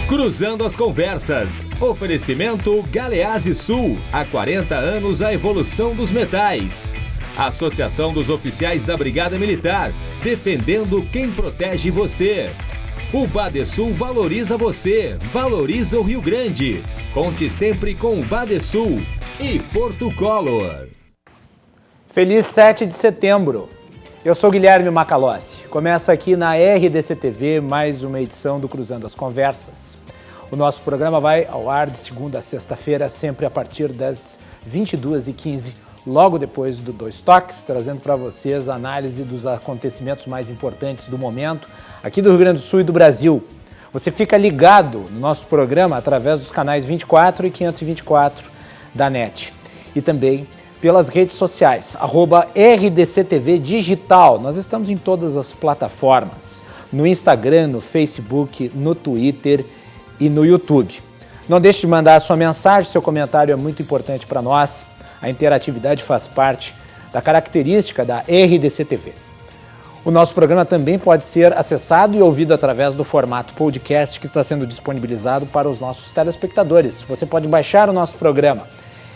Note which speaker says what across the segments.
Speaker 1: Cruzando as conversas. Oferecimento Galeazzi Sul. Há 40 anos a evolução dos metais. Associação dos Oficiais da Brigada Militar. Defendendo quem protege você. O Badesul valoriza você. Valoriza o Rio Grande. Conte sempre com o Badesul. E Porto Color.
Speaker 2: Feliz 7 de setembro. Eu sou Guilherme Macalossi. Começa aqui na RDC TV mais uma edição do Cruzando as Conversas. O nosso programa vai ao ar de segunda a sexta-feira, sempre a partir das 22h15, logo depois do Dois Toques, trazendo para vocês a análise dos acontecimentos mais importantes do momento, aqui do Rio Grande do Sul e do Brasil. Você fica ligado no nosso programa através dos canais 24 e 524 da NET. E também pelas redes sociais, @RDCTV Digital. Nós estamos em todas as plataformas, no Instagram, no Facebook, no Twitter e no YouTube. Não deixe de mandar a sua mensagem, seu comentário é muito importante para nós. A interatividade faz parte da característica da RDCTV. O nosso programa também pode ser acessado e ouvido através do formato podcast que está sendo disponibilizado para os nossos telespectadores. Você pode baixar o nosso programa.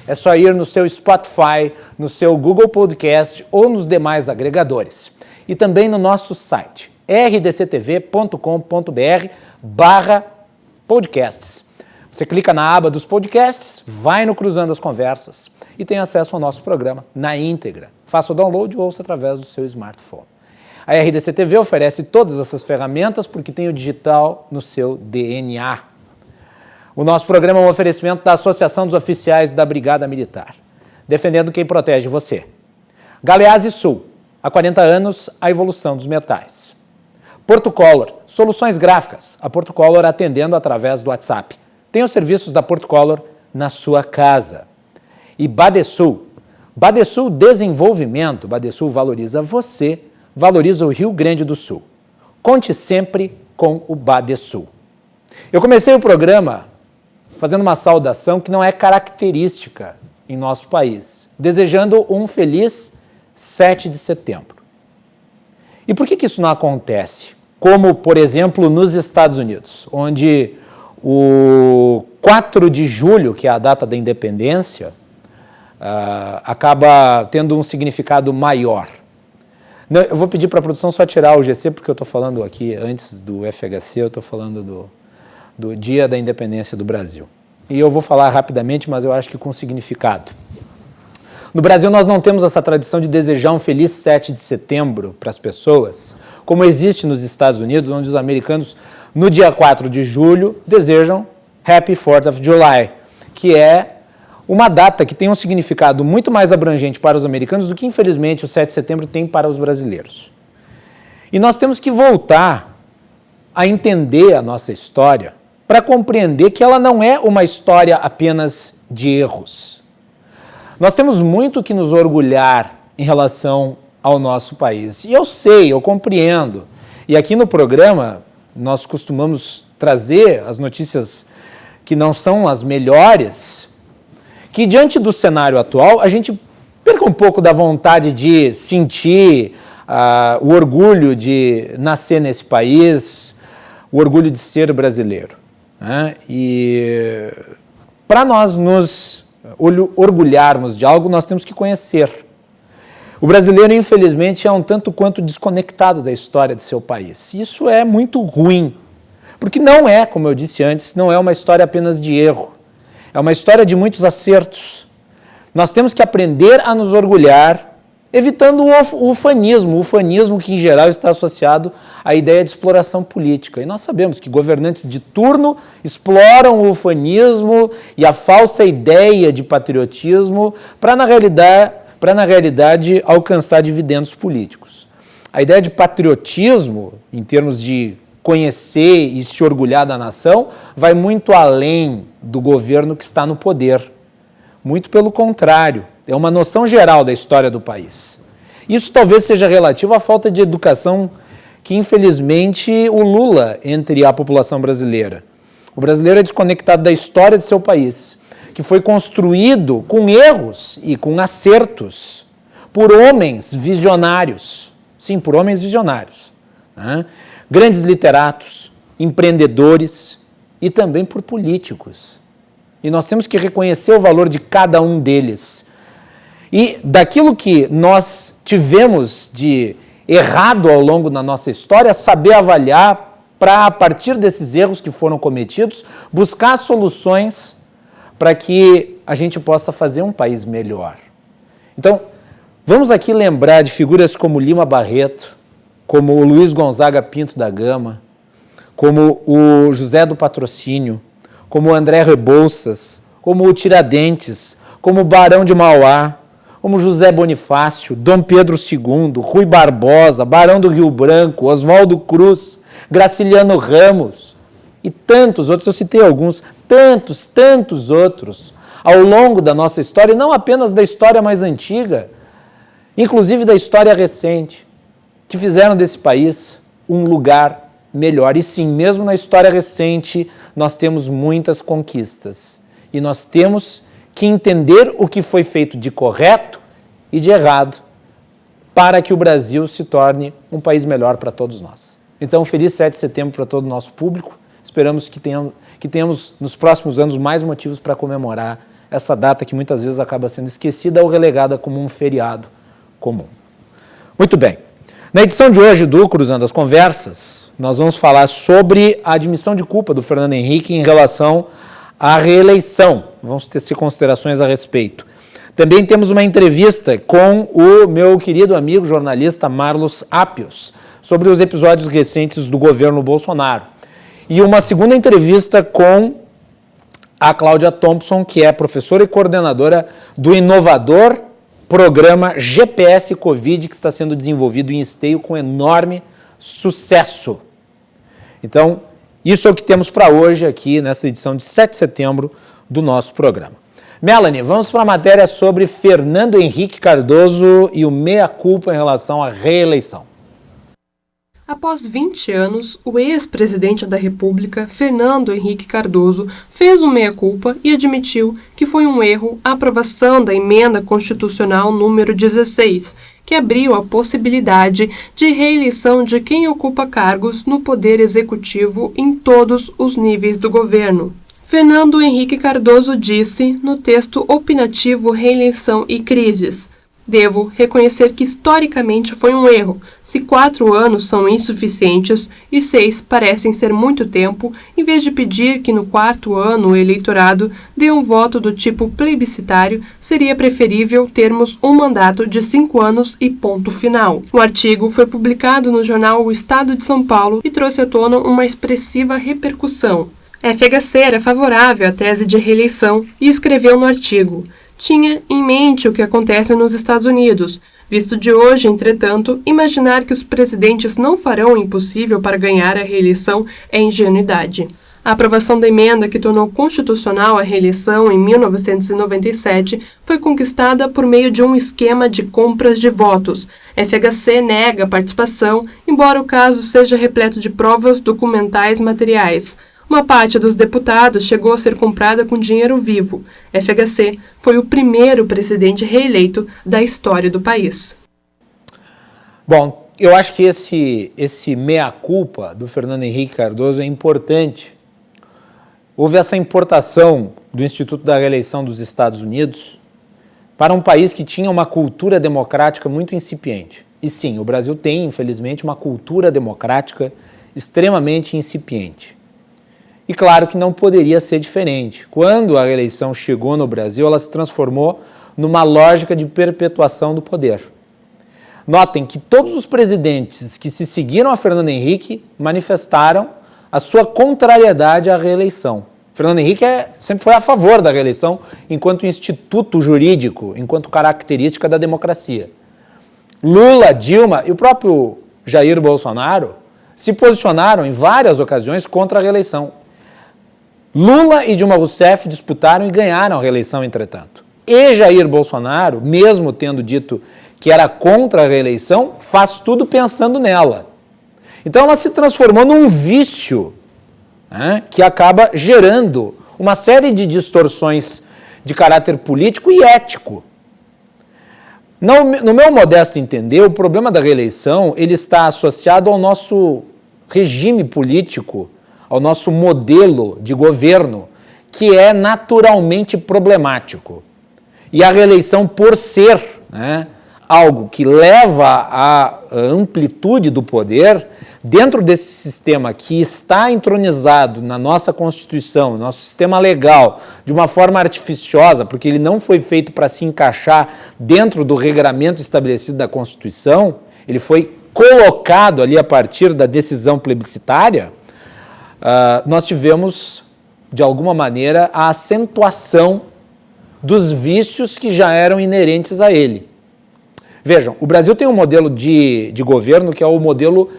Speaker 2: É só ir no seu Spotify, no seu Google Podcast ou nos demais agregadores. E também no nosso site, rdctv.com.br/podcasts. Você clica na aba dos podcasts, vai no Cruzando as Conversas e tem acesso ao nosso programa na íntegra. Faça o download ou ouça através do seu smartphone. A RDC-TV oferece todas essas ferramentas porque tem o digital no seu DNA. O nosso programa é um oferecimento da Associação dos Oficiais da Brigada Militar, defendendo quem protege você. Galeazzi Sul, há 40 anos, a evolução dos metais. Porto Color, soluções gráficas, a Porto Color atendendo através do WhatsApp. Tem os serviços da Porto Color na sua casa. E Badesul, Badesul Desenvolvimento, Badesul valoriza você, valoriza o Rio Grande do Sul. Conte sempre com o Badesul. Eu comecei o programa fazendo uma saudação que não é característica em nosso país, desejando um feliz 7 de setembro. E por que isso não acontece? Como, por exemplo, nos Estados Unidos, onde o 4 de julho, que é a data da independência, acaba tendo um significado maior. Eu vou pedir para a produção só tirar o GC, porque eu estou falando aqui, antes do FHC, eu estou falando do Dia da Independência do Brasil. E eu vou falar rapidamente, mas eu acho que com significado. No Brasil, nós não temos essa tradição de desejar um feliz 7 de setembro para as pessoas, como existe nos Estados Unidos, onde os americanos, no dia 4 de julho, desejam Happy 4th of July, que é uma data que tem um significado muito mais abrangente para os americanos do que, infelizmente, o 7 de setembro tem para os brasileiros. E nós temos que voltar a entender a nossa história para compreender que ela não é uma história apenas de erros. Nós temos muito que nos orgulhar em relação ao nosso país. E eu sei, eu compreendo. E aqui no programa nós costumamos trazer as notícias que não são as melhores, que diante do cenário atual a gente perca um pouco da vontade de sentir o orgulho de nascer nesse país, o orgulho de ser brasileiro. Né? E para nós nos orgulharmos de algo, nós temos que conhecer. O brasileiro, infelizmente, é um tanto quanto desconectado da história de seu país. Isso é muito ruim, porque não é, como eu disse antes, não é uma história apenas de erro. É uma história de muitos acertos. Nós temos que aprender a nos orgulhar, evitando o ufanismo que em geral está associado à ideia de exploração política. E nós sabemos que governantes de turno exploram o ufanismo e a falsa ideia de patriotismo para, na realidade, alcançar dividendos políticos. A ideia de patriotismo, em termos de conhecer e se orgulhar da nação, vai muito além do governo que está no poder. Muito pelo contrário, é uma noção geral da história do país. Isso talvez seja relativo à falta de educação que, infelizmente, ulula entre a população brasileira. O brasileiro é desconectado da história de seu país, que foi construído com erros e com acertos por homens visionários. Sim, por homens visionários. Grandes literatos, empreendedores, e também por políticos. E nós temos que reconhecer o valor de cada um deles. E daquilo que nós tivemos de errado ao longo da nossa história, saber avaliar para, a partir desses erros que foram cometidos, buscar soluções para que a gente possa fazer um país melhor. Então, vamos aqui lembrar de figuras como Lima Barreto, como o Luiz Gonzaga Pinto da Gama, como o José do Patrocínio, como o André Rebouças, como o Tiradentes, como o Barão de Mauá, como José Bonifácio, Dom Pedro II, Rui Barbosa, Barão do Rio Branco, Oswaldo Cruz, Graciliano Ramos e tantos outros, eu citei alguns, tantos outros, ao longo da nossa história, e não apenas da história mais antiga, inclusive da história recente, que fizeram desse país um lugar melhor. E sim, mesmo na história recente, nós temos muitas conquistas. E nós temos que entender o que foi feito de correto e de errado para que o Brasil se torne um país melhor para todos nós. Então, feliz 7 de setembro para todo o nosso público. Esperamos que tenhamos nos próximos anos mais motivos para comemorar essa data que muitas vezes acaba sendo esquecida ou relegada como um feriado comum. Muito bem. Na edição de hoje do Cruzando as Conversas, nós vamos falar sobre a admissão de culpa do Fernando Henrique em relação à reeleição. Vamos tecer considerações a respeito. Também temos uma entrevista com o meu querido amigo jornalista Marlos Appius sobre os episódios recentes do governo Bolsonaro. E uma segunda entrevista com a Cláudia Thompson, que é professora e coordenadora do inovador programa GPS Covid, que está sendo desenvolvido em Esteio com enorme sucesso. Então, isso é o que temos para hoje aqui nessa edição de 7 de setembro do nosso programa. Melanie, vamos para a matéria sobre Fernando Henrique Cardoso e o meia-culpa em relação à reeleição.
Speaker 3: Após 20 anos, o ex-presidente da República, Fernando Henrique Cardoso, fez um meia-culpa e admitiu que foi um erro a aprovação da emenda constitucional número 16, que abriu a possibilidade de reeleição de quem ocupa cargos no Poder Executivo em todos os níveis do governo. Fernando Henrique Cardoso disse no texto opinativo Reeleição e Crises: devo reconhecer que historicamente foi um erro. Se 4 anos são insuficientes e 6 parecem ser muito tempo, em vez de pedir que no 4º ano o eleitorado dê um voto do tipo plebiscitário, seria preferível termos um mandato de 5 anos e ponto final. O artigo foi publicado no jornal O Estado de São Paulo e trouxe à tona uma expressiva repercussão. FHC era favorável à tese de reeleição e escreveu no artigo: tinha em mente o que acontece nos Estados Unidos. Visto de hoje, entretanto, imaginar que os presidentes não farão o impossível para ganhar a reeleição é ingenuidade. A aprovação da emenda que tornou constitucional a reeleição em 1997 foi conquistada por meio de um esquema de compras de votos. FHC nega a participação, embora o caso seja repleto de provas documentais materiais. Uma parte dos deputados chegou a ser comprada com dinheiro vivo. FHC foi o primeiro presidente reeleito da história do país.
Speaker 2: Bom, eu acho que esse meia-culpa do Fernando Henrique Cardoso é importante. Houve essa importação do Instituto da Reeleição dos Estados Unidos para um país que tinha uma cultura democrática muito incipiente. E sim, o Brasil tem, infelizmente, uma cultura democrática extremamente incipiente. E claro que não poderia ser diferente. Quando a reeleição chegou no Brasil, ela se transformou numa lógica de perpetuação do poder. Notem que todos os presidentes que se seguiram a Fernando Henrique manifestaram a sua contrariedade à reeleição. Fernando Henrique sempre foi a favor da reeleição enquanto instituto jurídico, enquanto característica da democracia. Lula, Dilma e o próprio Jair Bolsonaro se posicionaram em várias ocasiões contra a reeleição. Lula e Dilma Rousseff disputaram e ganharam a reeleição, entretanto. E Jair Bolsonaro, mesmo tendo dito que era contra a reeleição, faz tudo pensando nela. Então ela se transformou num vício, né, que acaba gerando uma série de distorções de caráter político e ético. No meu modesto entender, o problema da reeleição ele está associado ao nosso regime político, ao nosso modelo de governo, que é naturalmente problemático. E a reeleição, por ser, né, algo que leva à amplitude do poder, dentro desse sistema que está entronizado na nossa Constituição, no nosso sistema legal, de uma forma artificiosa, porque ele não foi feito para se encaixar dentro do regramento estabelecido da Constituição, ele foi colocado ali a partir da decisão plebiscitária, nós tivemos, de alguma maneira, a acentuação dos vícios que já eram inerentes a ele. Vejam, o Brasil tem um modelo de governo que é o modelo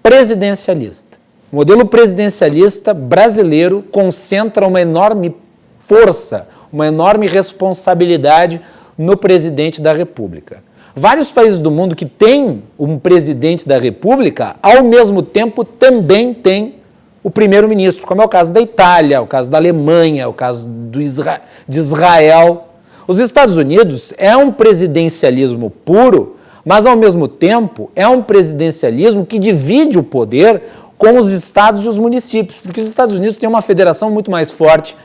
Speaker 2: presidencialista. O modelo presidencialista brasileiro concentra uma enorme força, uma enorme responsabilidade no presidente da República. Vários países do mundo que têm um presidente da República, ao mesmo tempo também têm o primeiro-ministro, como é o caso da Itália, o caso da Alemanha, o caso de Israel. Os Estados Unidos é um presidencialismo puro, mas ao mesmo tempo é um presidencialismo que divide o poder com os estados e os municípios, porque os Estados Unidos têm uma federação muito mais forte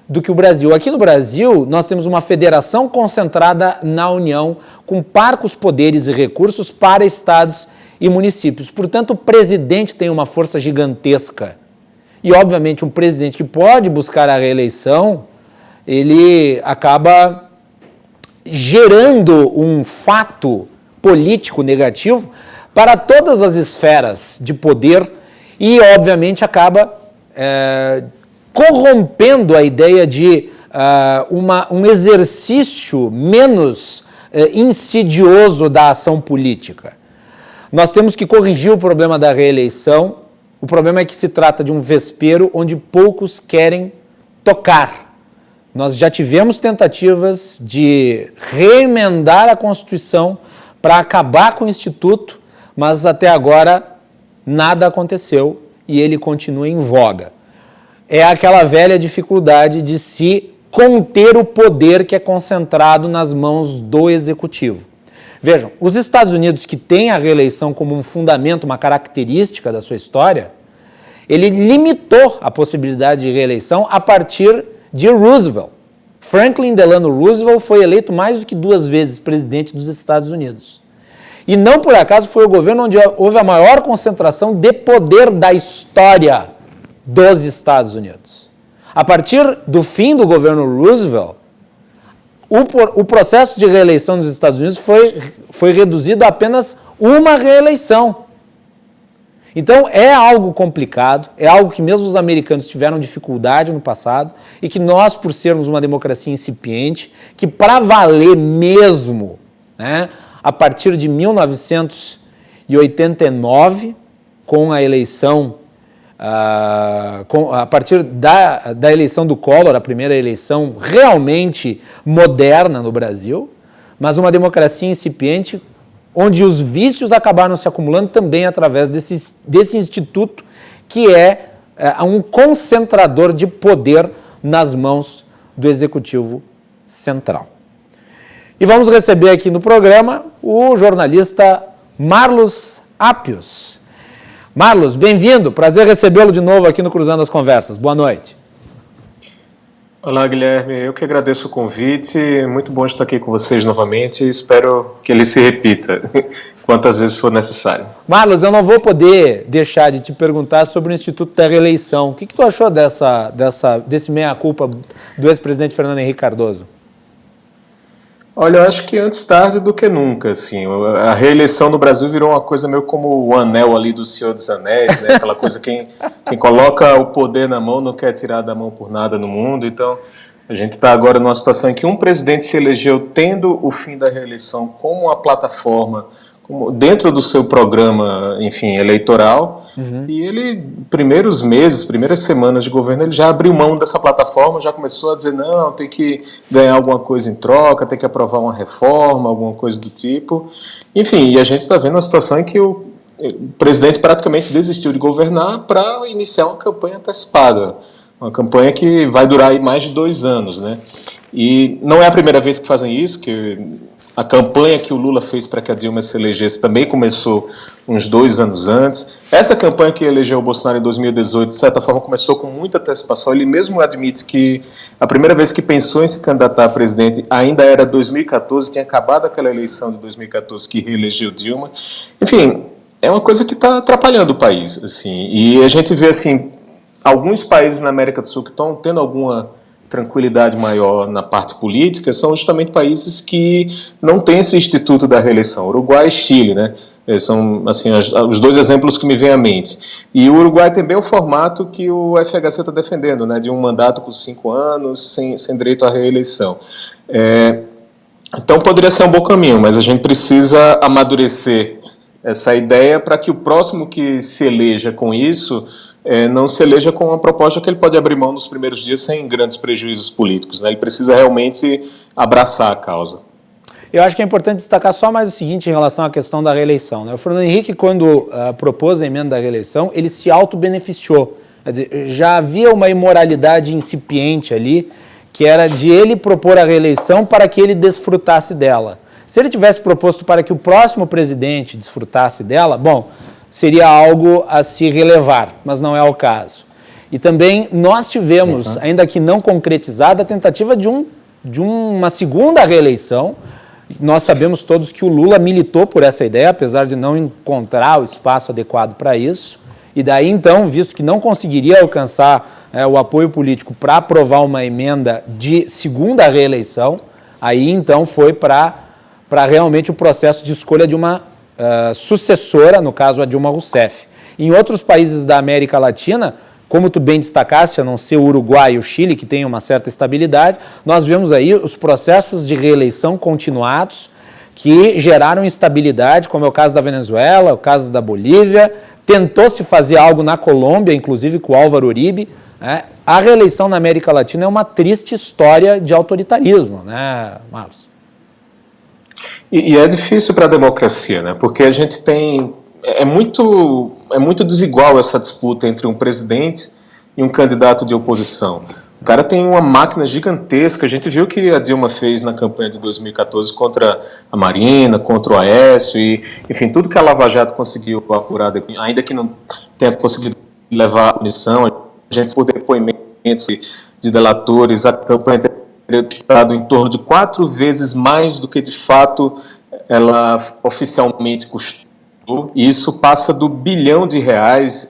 Speaker 2: do que o Brasil. Aqui no Brasil, nós temos uma federação concentrada na União, com parcos poderes e recursos para estados e municípios. Portanto, o presidente tem uma força gigantesca. E, obviamente, um presidente que pode buscar a reeleição, ele acaba gerando um fato político negativo para todas as esferas de poder e, obviamente, acaba corrompendo a ideia de um exercício menos insidioso da ação política. Nós temos que corrigir o problema da reeleição. O problema é que se trata de um vespeiro onde poucos querem tocar. Nós já tivemos tentativas de reemendar a Constituição para acabar com o Instituto, mas até agora nada aconteceu e ele continua em voga. É aquela velha dificuldade de se conter o poder que é concentrado nas mãos do Executivo. Vejam, os Estados Unidos, que têm a reeleição como um fundamento, uma característica da sua história, ele limitou a possibilidade de reeleição a partir de Roosevelt. Franklin Delano Roosevelt foi eleito mais do que 2 vezes presidente dos Estados Unidos. E não por acaso foi o governo onde houve a maior concentração de poder da história dos Estados Unidos. A partir do fim do governo Roosevelt, o processo de reeleição dos Estados Unidos foi reduzido a apenas uma reeleição. Então, é algo complicado, é algo que mesmo os americanos tiveram dificuldade no passado e que nós, por sermos uma democracia incipiente, que para valer mesmo, né, a partir de 1989, com a eleição, a partir da eleição do Collor, a primeira eleição realmente moderna no Brasil, mas uma democracia incipiente onde os vícios acabaram se acumulando também através desse instituto que é um concentrador de poder nas mãos do Executivo Central. E vamos receber aqui no programa o jornalista Marlos Appius. Marlos, bem-vindo, prazer recebê-lo de novo aqui no Cruzando as Conversas. Boa noite.
Speaker 4: Olá, Guilherme, eu que agradeço o convite, muito bom estar aqui com vocês novamente e espero que ele se repita quantas vezes for necessário.
Speaker 2: Marlos, eu não vou poder deixar de te perguntar sobre o Instituto da Reeleição. O que tu achou desse meia-culpa do ex-presidente Fernando Henrique Cardoso?
Speaker 4: Olha, eu acho que antes tarde do que nunca, assim, a reeleição no Brasil virou uma coisa meio como o anel ali do Senhor dos Anéis, né? Aquela coisa, quem coloca o poder na mão não quer tirar da mão por nada no mundo, então a gente está agora numa situação em que um presidente se elegeu tendo o fim da reeleição como uma plataforma, dentro do seu programa, enfim, eleitoral, e ele, primeiras semanas de governo, ele já abriu mão dessa plataforma, já começou a dizer, não, tem que ganhar alguma coisa em troca, tem que aprovar uma reforma, alguma coisa do tipo. Enfim, e a gente está vendo uma situação em que o presidente praticamente desistiu de governar para iniciar uma campanha antecipada, uma campanha que vai durar aí mais de 2 anos, né? E não é a primeira vez que fazem isso, que a campanha que o Lula fez para que a Dilma se elegesse também começou uns 2 anos antes. Essa campanha que elegeu o Bolsonaro em 2018, de certa forma, começou com muita antecipação. Ele mesmo admite que a primeira vez que pensou em se candidatar a presidente ainda era 2014, tinha acabado aquela eleição de 2014 que reelegeu Dilma. Enfim, é uma coisa que está atrapalhando o país, assim. E a gente vê, assim, alguns países na América do Sul que estão tendo alguma tranquilidade maior na parte política são justamente países que não têm esse instituto da reeleição. Uruguai e Chile, né? São, assim, os 2 exemplos que me vêm à mente. E o Uruguai tem bem o formato que o FHC está defendendo, né? De um mandato por 5 anos, sem direito à reeleição. Então poderia ser um bom caminho, mas a gente precisa amadurecer essa ideia para que o próximo que se eleja com isso não se eleja com uma proposta que ele pode abrir mão nos primeiros dias sem grandes prejuízos políticos, né? Ele precisa realmente abraçar a causa.
Speaker 2: Eu acho que é importante destacar só mais o seguinte em relação à questão da reeleição, né? O Fernando Henrique, quando propôs a emenda da reeleição, ele se auto-beneficiou. Quer dizer, já havia uma imoralidade incipiente ali, que era de ele propor a reeleição para que ele desfrutasse dela. Se ele tivesse proposto para que o próximo presidente desfrutasse dela, bom, seria algo a se relevar, mas não é o caso. E também nós tivemos, ainda que não concretizada, a tentativa de uma segunda reeleição. Nós sabemos todos que o Lula militou por essa ideia, apesar de não encontrar o espaço adequado para isso. E daí, então, visto que não conseguiria alcançar o apoio político para aprovar uma emenda de segunda reeleição, aí, então, foi para realmente o processo de escolha de uma sucessora, no caso a Dilma Rousseff. Em outros países da América Latina, como tu bem destacaste, a não ser o Uruguai e o Chile, que têm uma certa estabilidade, nós vemos aí os processos de reeleição continuados que geraram instabilidade, como é o caso da Venezuela, o caso da Bolívia. Tentou-se fazer algo na Colômbia, inclusive com o Álvaro Uribe. Né? A reeleição na América Latina é uma triste história de autoritarismo, né, Marlos?
Speaker 4: E é difícil para a democracia, né? Porque a gente tem... É muito desigual essa disputa entre um presidente e um candidato de oposição. O cara tem uma máquina gigantesca. A gente viu o que a Dilma fez na campanha de 2014 contra a Marina, contra o Aécio, e, enfim, tudo que a Lava Jato conseguiu apurar, ainda que não tenha conseguido levar a punição, a gente, por depoimentos de delatores, a campanha teria dado em torno de 4 vezes mais do que, de fato, ela oficialmente custou. E isso passa do R$ 1 bilhão.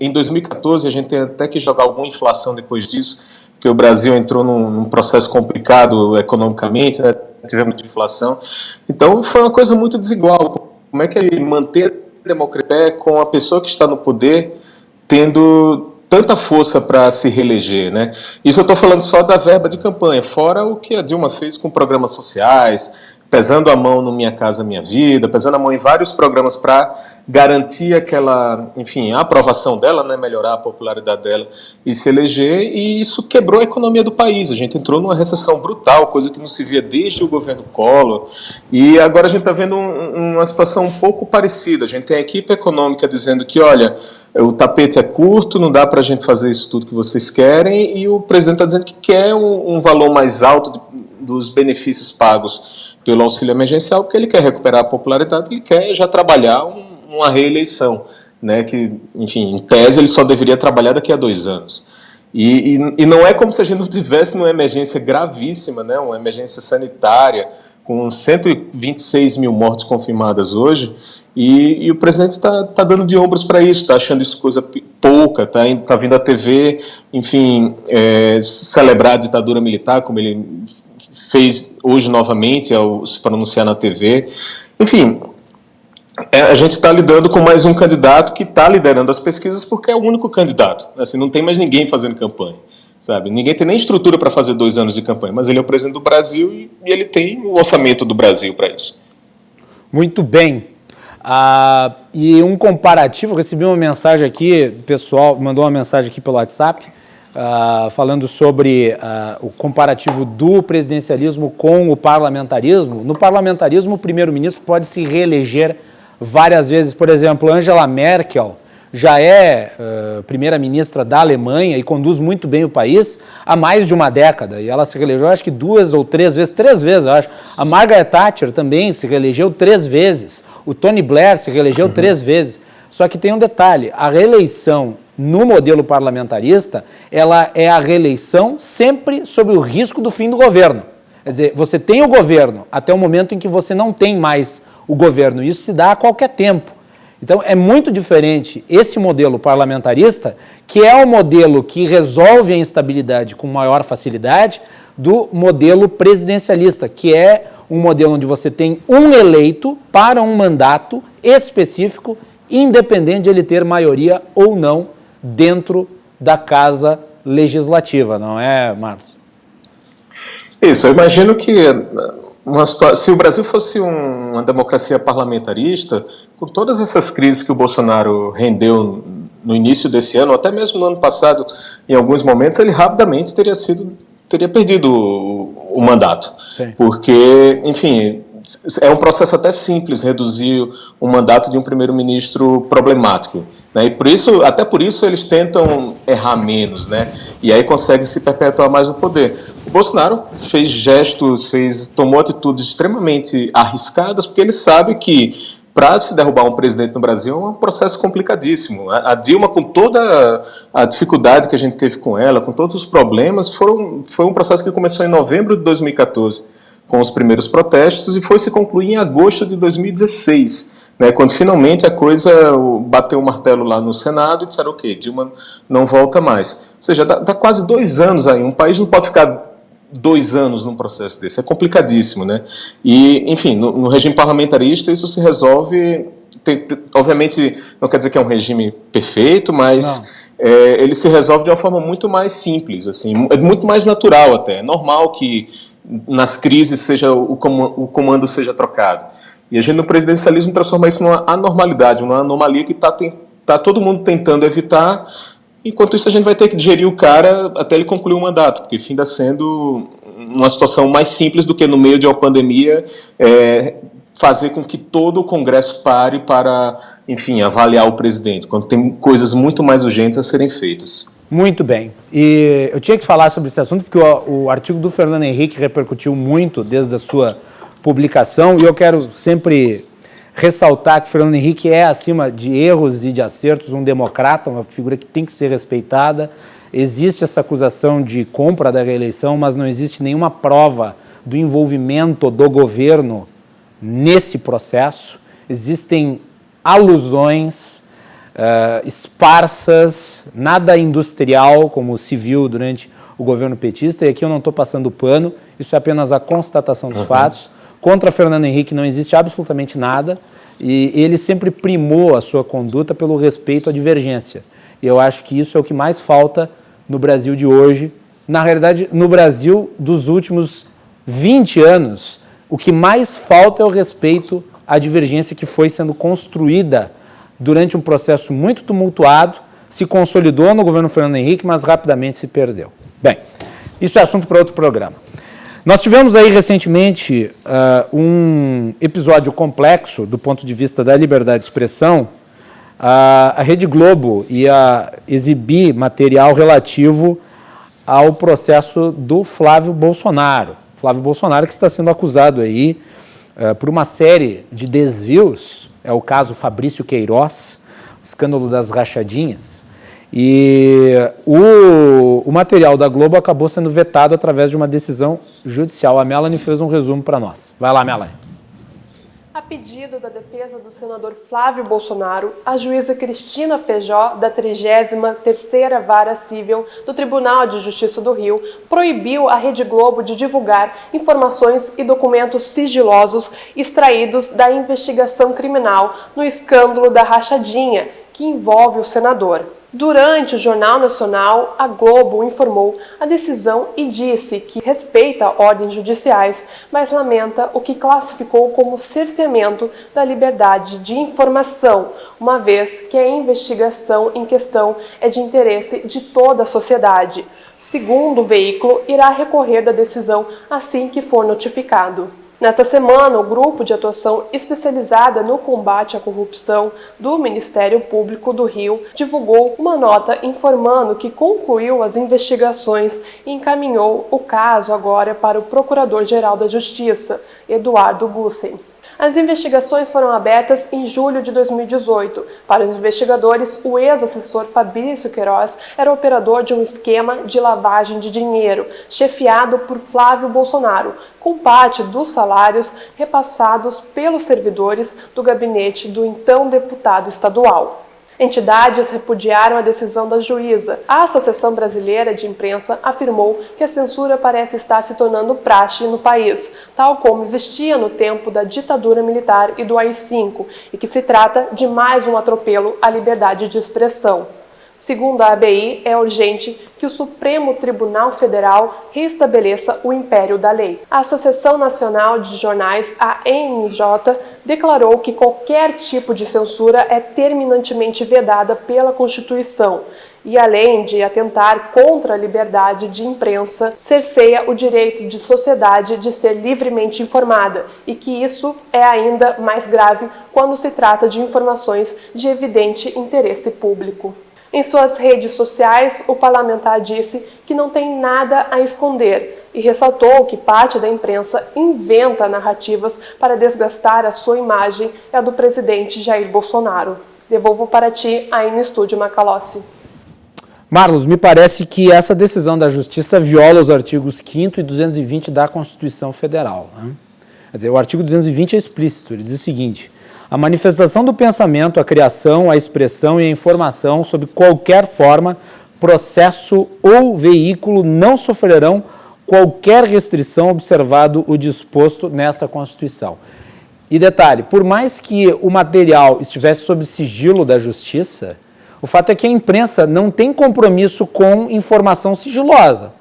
Speaker 4: Em 2014, a gente tem até que jogar alguma inflação depois disso, porque o Brasil entrou num processo complicado economicamente, né? Tivemos inflação. Então, foi uma coisa muito desigual. Como é que ele manter a democracia com a pessoa que está no poder tendo tanta força para se reeleger, né? Isso eu estou falando só da verba de campanha, fora o que a Dilma fez com programas sociais, pesando a mão no Minha Casa Minha Vida, pesando a mão em vários programas para garantir aquela, enfim, a aprovação dela, né, melhorar a popularidade dela e se eleger, e isso quebrou a economia do país. A gente entrou numa recessão brutal, coisa que não se via desde o governo Collor, e agora a gente está vendo uma situação um pouco parecida. A gente tem a equipe econômica dizendo que, olha, o tapete é curto, não dá para a gente fazer isso tudo que vocês querem, e o presidente está dizendo que quer um valor mais alto dos benefícios pagos pelo auxílio emergencial, porque ele quer recuperar a popularidade, ele quer já trabalhar uma reeleição, né, que, enfim, em tese ele só deveria trabalhar daqui a 2 anos. E não é como se a gente não tivesse uma emergência gravíssima, né, uma emergência sanitária, com 126 mil mortes confirmadas hoje, e o presidente está dando de ombros para isso, está achando isso coisa pouca, está vindo à TV, enfim, celebrar a ditadura militar, como ele fez hoje novamente ao se pronunciar na TV. Enfim, a gente está lidando com mais um candidato que está liderando as pesquisas porque é o único candidato. Assim, não tem mais ninguém fazendo campanha, sabe? Ninguém tem nem estrutura para fazer 2 anos de campanha, mas ele é o presidente do Brasil e ele tem o orçamento do Brasil para isso.
Speaker 2: Muito bem. E um comparativo, recebi uma mensagem aqui, o pessoal mandou uma mensagem aqui pelo WhatsApp, falando sobre o comparativo do presidencialismo com o parlamentarismo. No parlamentarismo, o primeiro-ministro pode se reeleger várias vezes. Por exemplo, Angela Merkel já é primeira-ministra da Alemanha e conduz muito bem o país há mais de uma década. E ela se reelegeu, acho que 2 ou 3 vezes, 3 vezes, eu acho. A Margaret Thatcher também se reelegeu 3 vezes. O Tony Blair se reelegeu 3 vezes. Só que tem um detalhe, a reeleição no modelo parlamentarista, ela é a reeleição sempre sob o risco do fim do governo. Quer dizer, você tem o governo até o momento em que você não tem mais o governo. Isso se dá a qualquer tempo. Então, é muito diferente esse modelo parlamentarista, que é o modelo que resolve a instabilidade com maior facilidade, do modelo presidencialista, que é um modelo onde você tem um eleito para um mandato específico, independente de ele ter maioria ou não dentro da Casa Legislativa, não é, Marcos?
Speaker 4: Isso, eu imagino que se o Brasil fosse uma democracia parlamentarista, com todas essas crises que o Bolsonaro rendeu no início desse ano, até mesmo no ano passado, em alguns momentos, ele rapidamente teria perdido o mandato.
Speaker 2: Sim.
Speaker 4: Porque, enfim, é um processo até simples reduzir o mandato de um primeiro-ministro problemático. Né? E até por isso eles tentam errar menos, né? E aí conseguem se perpetuar mais no poder. O Bolsonaro fez gestos, tomou atitudes extremamente arriscadas, porque ele sabe que para se derrubar um presidente no Brasil é um processo complicadíssimo. A Dilma, com toda a dificuldade que a gente teve com ela, com todos os problemas, foi um processo que começou em novembro de 2014, com os primeiros protestos, e foi se concluir em agosto de 2016, né, quando finalmente a coisa bateu o martelo lá no Senado e disseram, ok, Dilma não volta mais. Ou seja, dá quase 2 anos aí, um país não pode ficar 2 anos num processo desse, é complicadíssimo, né? E, enfim, no regime parlamentarista isso se resolve, obviamente não quer dizer que é um regime perfeito, mas ele se resolve de uma forma muito mais simples, assim, é muito mais natural até, é normal que nas crises o comando seja trocado. E a gente no presidencialismo transforma isso numa anormalidade, uma anomalia que tá todo mundo tentando evitar. Enquanto isso, a gente vai ter que digerir o cara até ele concluir o mandato, porque finda sendo uma situação mais simples do que no meio de uma pandemia fazer com que todo o Congresso pare para, enfim, avaliar o presidente, quando tem coisas muito mais urgentes a serem feitas.
Speaker 2: Muito bem. E eu tinha que falar sobre esse assunto porque o artigo do Fernando Henrique repercutiu muito desde a sua publicação, e eu quero sempre ressaltar que Fernando Henrique é, acima de erros e de acertos, um democrata, uma figura que tem que ser respeitada. Existe essa acusação de compra da reeleição, mas não existe nenhuma prova do envolvimento do governo nesse processo. Existem alusões esparsas, nada industrial, como se viu durante o governo petista, e aqui eu não estou passando pano, isso é apenas a constatação dos fatos. Contra Fernando Henrique não existe absolutamente nada, e ele sempre primou a sua conduta pelo respeito à divergência. E eu acho que isso é o que mais falta no Brasil de hoje. Na realidade, no Brasil dos últimos 20 anos, o que mais falta é o respeito à divergência que foi sendo construída durante um processo muito tumultuado, se consolidou no governo Fernando Henrique, mas rapidamente se perdeu. Bem, isso é assunto para outro programa. Nós tivemos aí recentemente um episódio complexo do ponto de vista da liberdade de expressão. A Rede Globo ia exibir material relativo ao processo do Flávio Bolsonaro. Flávio Bolsonaro que está sendo acusado aí por uma série de desvios, é o caso Fabrício Queiroz, o escândalo das rachadinhas. E o material da Globo acabou sendo vetado através de uma decisão judicial. A Melanie fez um resumo para nós. Vai lá, Melanie.
Speaker 3: A pedido da defesa do senador Flávio Bolsonaro, a juíza Cristina Feijó, da 33ª Vara Civil do Tribunal de Justiça do Rio, proibiu a Rede Globo de divulgar informações e documentos sigilosos extraídos da investigação criminal no escândalo da rachadinha, que envolve o senador. Durante o Jornal Nacional, a Globo informou a decisão e disse que respeita ordens judiciais, mas lamenta o que classificou como cerceamento da liberdade de informação, uma vez que a investigação em questão é de interesse de toda a sociedade. Segundo o veículo, irá recorrer da decisão assim que for notificado. Nesta semana, o Grupo de Atuação Especializada no Combate à Corrupção do Ministério Público do Rio divulgou uma nota informando que concluiu as investigações e encaminhou o caso agora para o Procurador-Geral da Justiça, Eduardo Gussen. As investigações foram abertas em julho de 2018. Para os investigadores, o ex-assessor Fabrício Queiroz era operador de um esquema de lavagem de dinheiro, chefiado por Flávio Bolsonaro, com parte dos salários repassados pelos servidores do gabinete do então deputado estadual. Entidades repudiaram a decisão da juíza. A Associação Brasileira de Imprensa afirmou que a censura parece estar se tornando praxe no país, tal como existia no tempo da ditadura militar e do AI-5, e que se trata de mais um atropelo à liberdade de expressão. Segundo a ABI, é urgente que o Supremo Tribunal Federal restabeleça o império da lei. A Associação Nacional de Jornais, a ANJ, declarou que qualquer tipo de censura é terminantemente vedada pela Constituição e, além de atentar contra a liberdade de imprensa, cerceia o direito de sociedade de ser livremente informada e que isso é ainda mais grave quando se trata de informações de evidente interesse público. Em suas redes sociais, o parlamentar disse que não tem nada a esconder e ressaltou que parte da imprensa inventa narrativas para desgastar a sua imagem e a do presidente Jair Bolsonaro. Devolvo para ti, aí no estúdio Macalossi.
Speaker 2: Marlos, me parece que essa decisão da Justiça viola os artigos 5º e 220 da Constituição Federal, né? Quer dizer, o artigo 220 é explícito, ele diz o seguinte: a manifestação do pensamento, a criação, a expressão e a informação sob qualquer forma, processo ou veículo não sofrerão qualquer restrição observado o disposto nesta Constituição. E detalhe, por mais que o material estivesse sob sigilo da Justiça, o fato é que a imprensa não tem compromisso com informação sigilosa.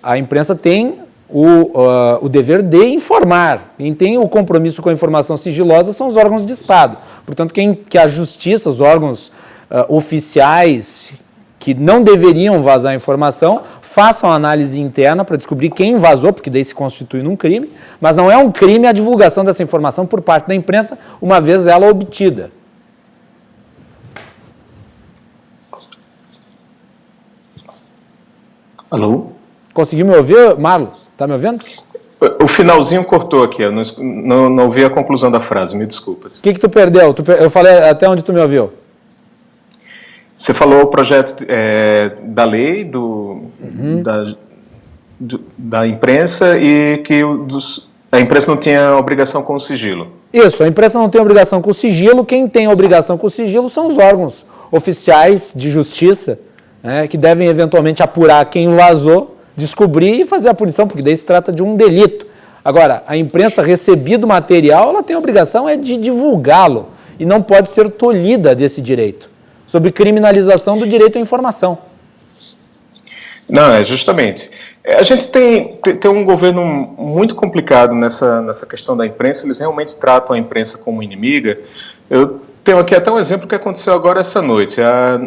Speaker 2: A imprensa tem o dever de informar. Quem tem o compromisso com a informação sigilosa são os órgãos de Estado. Portanto, que a Justiça, os órgãos oficiais que não deveriam vazar a informação, façam análise interna para descobrir quem vazou, porque daí se constitui num crime, mas não é um crime a divulgação dessa informação por parte da imprensa, uma vez ela obtida.
Speaker 4: Alô?
Speaker 2: Conseguiu me ouvir, Marlos? Está me ouvindo?
Speaker 4: O finalzinho cortou aqui, eu não ouvi a conclusão da frase, me desculpas.
Speaker 2: O que tu perdeu? Eu falei até onde tu me ouviu.
Speaker 4: Você falou o projeto da lei da imprensa e que a imprensa não tinha obrigação com o sigilo.
Speaker 2: Isso, a imprensa não tem obrigação com o sigilo, quem tem obrigação com o sigilo são os órgãos oficiais de justiça, né, que devem eventualmente apurar quem vazou, descobrir e fazer a punição, porque daí se trata de um delito. Agora, a imprensa recebida o material, ela tem a obrigação de divulgá-lo e não pode ser tolhida desse direito, sob criminalização do direito à informação.
Speaker 4: Não, justamente. A gente tem um governo muito complicado nessa questão da imprensa, eles realmente tratam a imprensa como inimiga. Eu tenho aqui até um exemplo que aconteceu agora essa noite.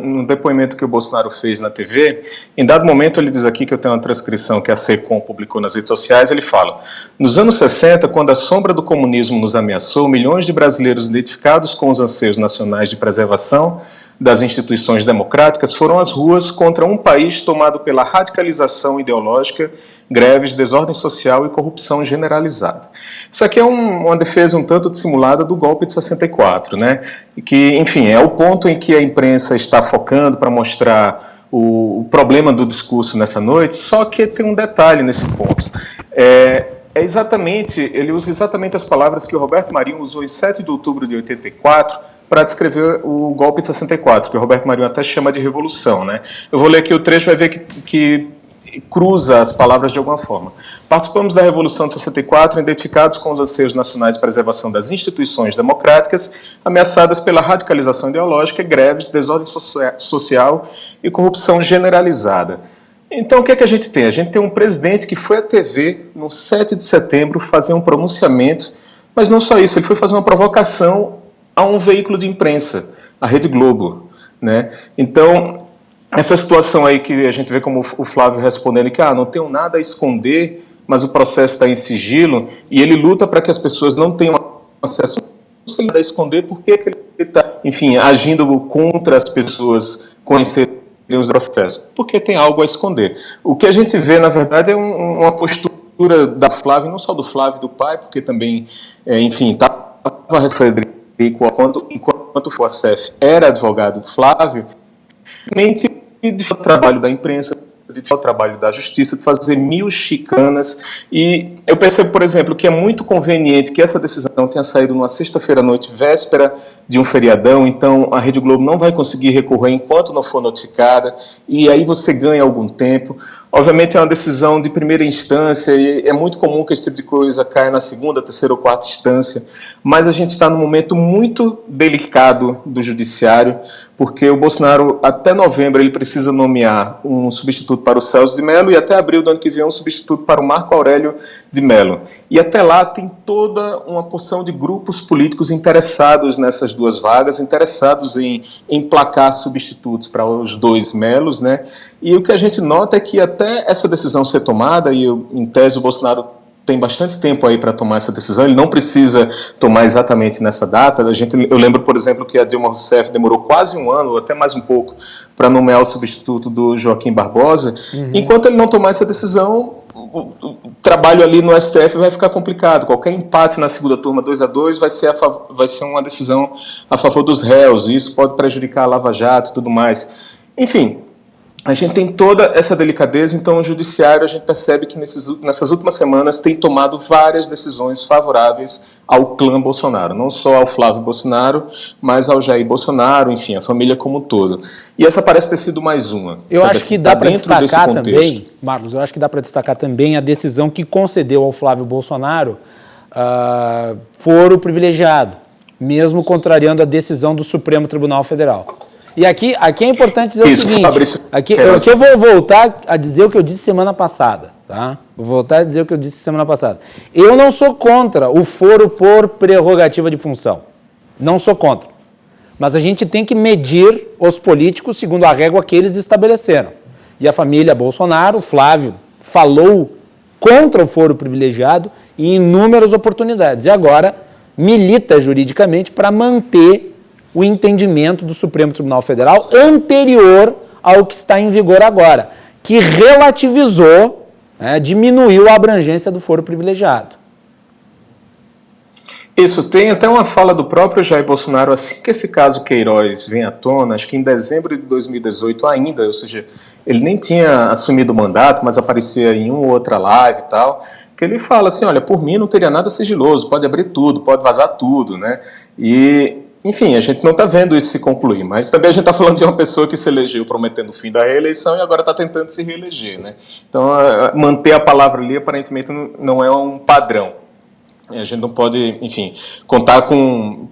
Speaker 4: No depoimento que o Bolsonaro fez na TV, em dado momento ele diz aqui que eu tenho uma transcrição que a SECOM publicou nas redes sociais, ele fala: nos anos 60, quando a sombra do comunismo nos ameaçou, milhões de brasileiros identificados com os anseios nacionais de preservação das instituições democráticas foram às ruas contra um país tomado pela radicalização ideológica, greves, desordem social e corrupção generalizada. Isso aqui é uma defesa um tanto dissimulada do golpe de 64, né? Que, enfim, é o ponto em que a imprensa está focando para mostrar o problema do discurso nessa noite, só que tem um detalhe nesse ponto. Ele usa exatamente as palavras que o Roberto Marinho usou em 7 de outubro de 84, para descrever o golpe de 64, que o Roberto Marinho até chama de revolução, né? Eu vou ler aqui o trecho, vai ver que cruza as palavras de alguma forma. Participamos da Revolução de 64, identificados com os anseios nacionais de preservação das instituições democráticas, ameaçadas pela radicalização ideológica, greves, desordem social e corrupção generalizada. Então, o que é que a gente tem? A gente tem um presidente que foi à TV no 7 de setembro fazer um pronunciamento, mas não só isso, ele foi fazer uma provocação a um veículo de imprensa, a Rede Globo, né? Então, essa situação aí que a gente vê como o Flávio respondendo que não tenho nada a esconder, mas o processo está em sigilo, e ele luta para que as pessoas não tenham acesso, não tem nada a esconder, porque ele está, enfim, agindo contra as pessoas conhecerem os processos, porque tem algo a esconder. O que a gente vê, na verdade, é uma postura postura da Flávia, não só do Flávio e do pai, porque também, enfim, estava Frederico, enquanto o Fossef era advogado do Flávio, de o trabalho da imprensa, de o trabalho da justiça, de fazer 1000 chicanas, e eu percebo, por exemplo, que é muito conveniente que essa decisão tenha saído numa sexta-feira à noite, véspera de um feriadão, então a Rede Globo não vai conseguir recorrer enquanto não for notificada, e aí você ganha algum tempo. Obviamente é uma decisão de primeira instância, e é muito comum que esse tipo de coisa caia na segunda, terceira ou quarta instância, mas a gente está num momento muito delicado do judiciário, porque o Bolsonaro, até novembro, ele precisa nomear um substituto para o Celso de Mello e até abril do ano que vem um substituto para o Marco Aurélio de Mello. E até lá tem toda uma porção de grupos políticos interessados nessas duas vagas, interessados em emplacar substitutos para os dois Melos, né? E o que a gente nota é que até essa decisão ser tomada, e em tese o Bolsonaro tem bastante tempo aí para tomar essa decisão, ele não precisa tomar exatamente nessa data. Eu lembro, por exemplo, que a Dilma Rousseff demorou quase um ano, ou até mais um pouco, para nomear o substituto do Joaquim Barbosa. Enquanto ele não tomar essa decisão, o trabalho ali no STF vai ficar complicado. Qualquer empate na segunda turma 2-2 vai ser uma decisão a favor dos réus, e isso pode prejudicar a Lava Jato e tudo mais. Enfim, a gente tem toda essa delicadeza, então o judiciário, a gente percebe que nessas últimas semanas tem tomado várias decisões favoráveis ao clã Bolsonaro, não só ao Flávio Bolsonaro, mas ao Jair Bolsonaro, enfim, a família como um todo. E essa parece ter sido mais uma.
Speaker 2: Eu acho que dá para destacar também, Marlos, eu acho que dá para destacar também a decisão que concedeu ao Flávio Bolsonaro foro privilegiado, mesmo contrariando a decisão do Supremo Tribunal Federal. E aqui é importante dizer o seguinte, aqui eu vou voltar a dizer o que eu disse semana passada, tá? Vou voltar a dizer o que eu disse semana passada. Eu não sou contra o foro por prerrogativa de função, não sou contra, mas a gente tem que medir os políticos segundo a régua que eles estabeleceram. E a família Bolsonaro, o Flávio, falou contra o foro privilegiado em inúmeras oportunidades, e agora milita juridicamente para manter o entendimento do Supremo Tribunal Federal anterior ao que está em vigor agora, que relativizou, diminuiu a abrangência do foro privilegiado.
Speaker 4: Isso, tem até uma fala do próprio Jair Bolsonaro, assim que esse caso Queiroz vem à tona, acho que em dezembro de 2018 ainda, ou seja, ele nem tinha assumido o mandato, mas aparecia em uma ou outra live e tal, que ele fala assim, olha, por mim não teria nada sigiloso, pode abrir tudo, pode vazar tudo, né? E enfim, a gente não está vendo isso se concluir, mas também a gente está falando de uma pessoa que se elegeu prometendo o fim da reeleição e agora está tentando se reeleger, né? Então, manter a palavra ali aparentemente não é um padrão. A gente não pode, enfim, contar com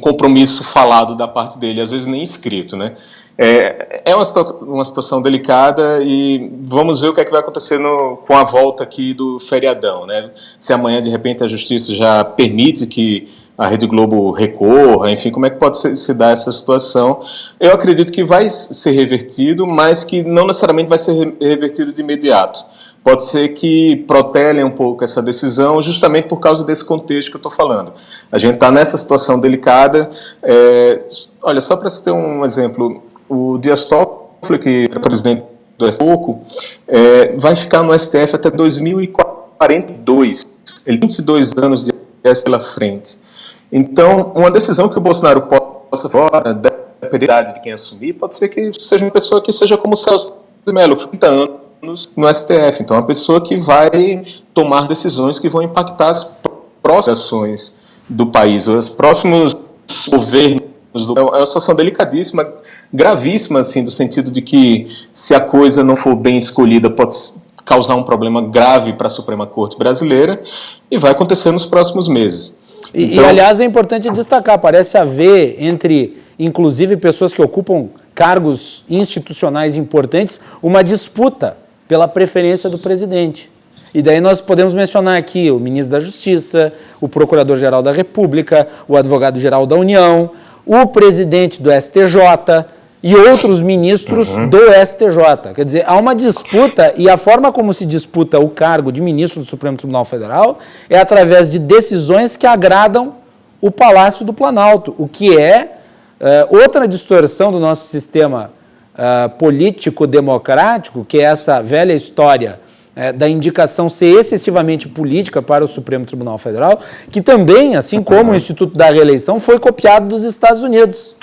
Speaker 4: compromisso falado da parte dele, às vezes nem escrito, né? É uma situação delicada e vamos ver o que é que vai acontecer com a volta aqui do feriadão, né? Se amanhã, de repente, a Justiça já permite que a Rede Globo recorra, enfim, como é que pode se dar essa situação? Eu acredito que vai ser revertido, mas que não necessariamente vai ser revertido de imediato. Pode ser que protelem um pouco essa decisão, justamente por causa desse contexto que eu estou falando. A gente está nessa situação delicada. Olha, só para você ter um exemplo, o Dias Toffoli, que é presidente do STF, vai ficar no STF até 2042. Ele tem 22 anos de STF pela frente. Então, uma decisão que o Bolsonaro possa fora da prioridade de quem assumir, pode ser que seja uma pessoa que seja como o Celso de Mello, 30 anos no STF. Então, é uma pessoa que vai tomar decisões que vão impactar as próximas ações do país, os próximos governos. É uma situação delicadíssima, gravíssima, assim, do sentido de que, se a coisa não for bem escolhida, pode causar um problema grave para a Suprema Corte brasileira, e vai acontecer nos próximos meses.
Speaker 2: E, aliás, é importante destacar, parece haver entre, inclusive, pessoas que ocupam cargos institucionais importantes, uma disputa pela preferência do presidente. E daí nós podemos mencionar aqui o ministro da Justiça, o Procurador-Geral da República, o Advogado-Geral da União, o presidente do STJ e outros ministros do STJ. Quer dizer, há uma disputa, e a forma como se disputa o cargo de ministro do Supremo Tribunal Federal é através de decisões que agradam o Palácio do Planalto, o que é outra distorção do nosso sistema político-democrático, que é essa velha história da indicação ser excessivamente política para o Supremo Tribunal Federal, que também, assim como o Instituto da Reeleição, foi copiado dos Estados Unidos.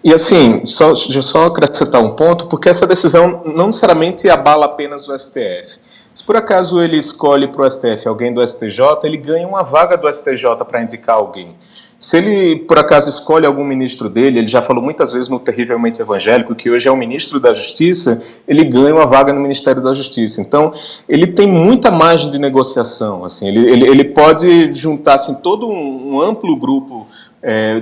Speaker 4: E assim, deixa eu só acrescentar um ponto, porque essa decisão não necessariamente abala apenas o STF. Se por acaso ele escolhe para o STF alguém do STJ, ele ganha uma vaga do STJ para indicar alguém. Se ele, por acaso, escolhe algum ministro dele, ele já falou muitas vezes no Terrivelmente Evangélico, que hoje é o ministro da Justiça, ele ganha uma vaga no Ministério da Justiça. Então, ele tem muita margem de negociação. Assim, ele pode juntar assim, todo um amplo grupo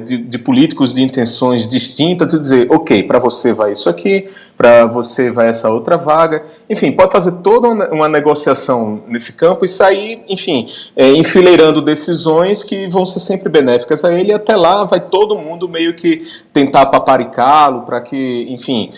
Speaker 4: de políticos de intenções distintas e dizer, ok, para você vai isso aqui, para você vai essa outra vaga, enfim, pode fazer toda uma negociação nesse campo e sair, enfim, enfileirando decisões que vão ser sempre benéficas a ele, e até lá vai todo mundo meio que tentar paparicá-lo para que, enfim,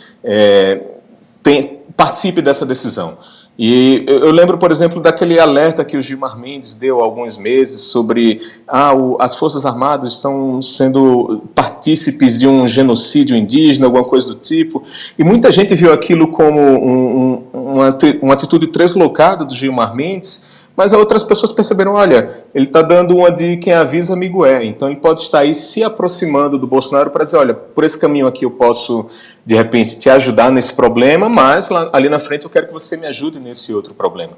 Speaker 4: participe dessa decisão. E eu lembro, por exemplo, daquele alerta que o Gilmar Mendes deu há alguns meses sobre as Forças Armadas estão sendo partícipes de um genocídio indígena, alguma coisa do tipo, e muita gente viu aquilo como uma atitude deslocada do Gilmar Mendes, mas outras pessoas perceberam, olha, ele está dando uma de quem avisa amigo é, então ele pode estar aí se aproximando do Bolsonaro para dizer, olha, por esse caminho aqui eu posso, de repente, te ajudar nesse problema, mas ali na frente eu quero que você me ajude nesse outro problema.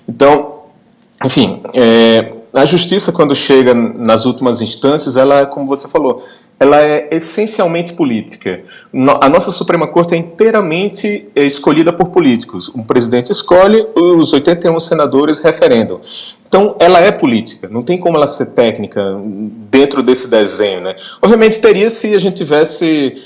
Speaker 4: Então, enfim, a justiça, quando chega nas últimas instâncias, ela, como você falou, ela é essencialmente política. A nossa Suprema Corte é inteiramente escolhida por políticos. Um presidente escolhe, os 81 senadores referendam. Então, ela é política, não tem como ela ser técnica dentro desse desenho, né? Obviamente, teria se a gente tivesse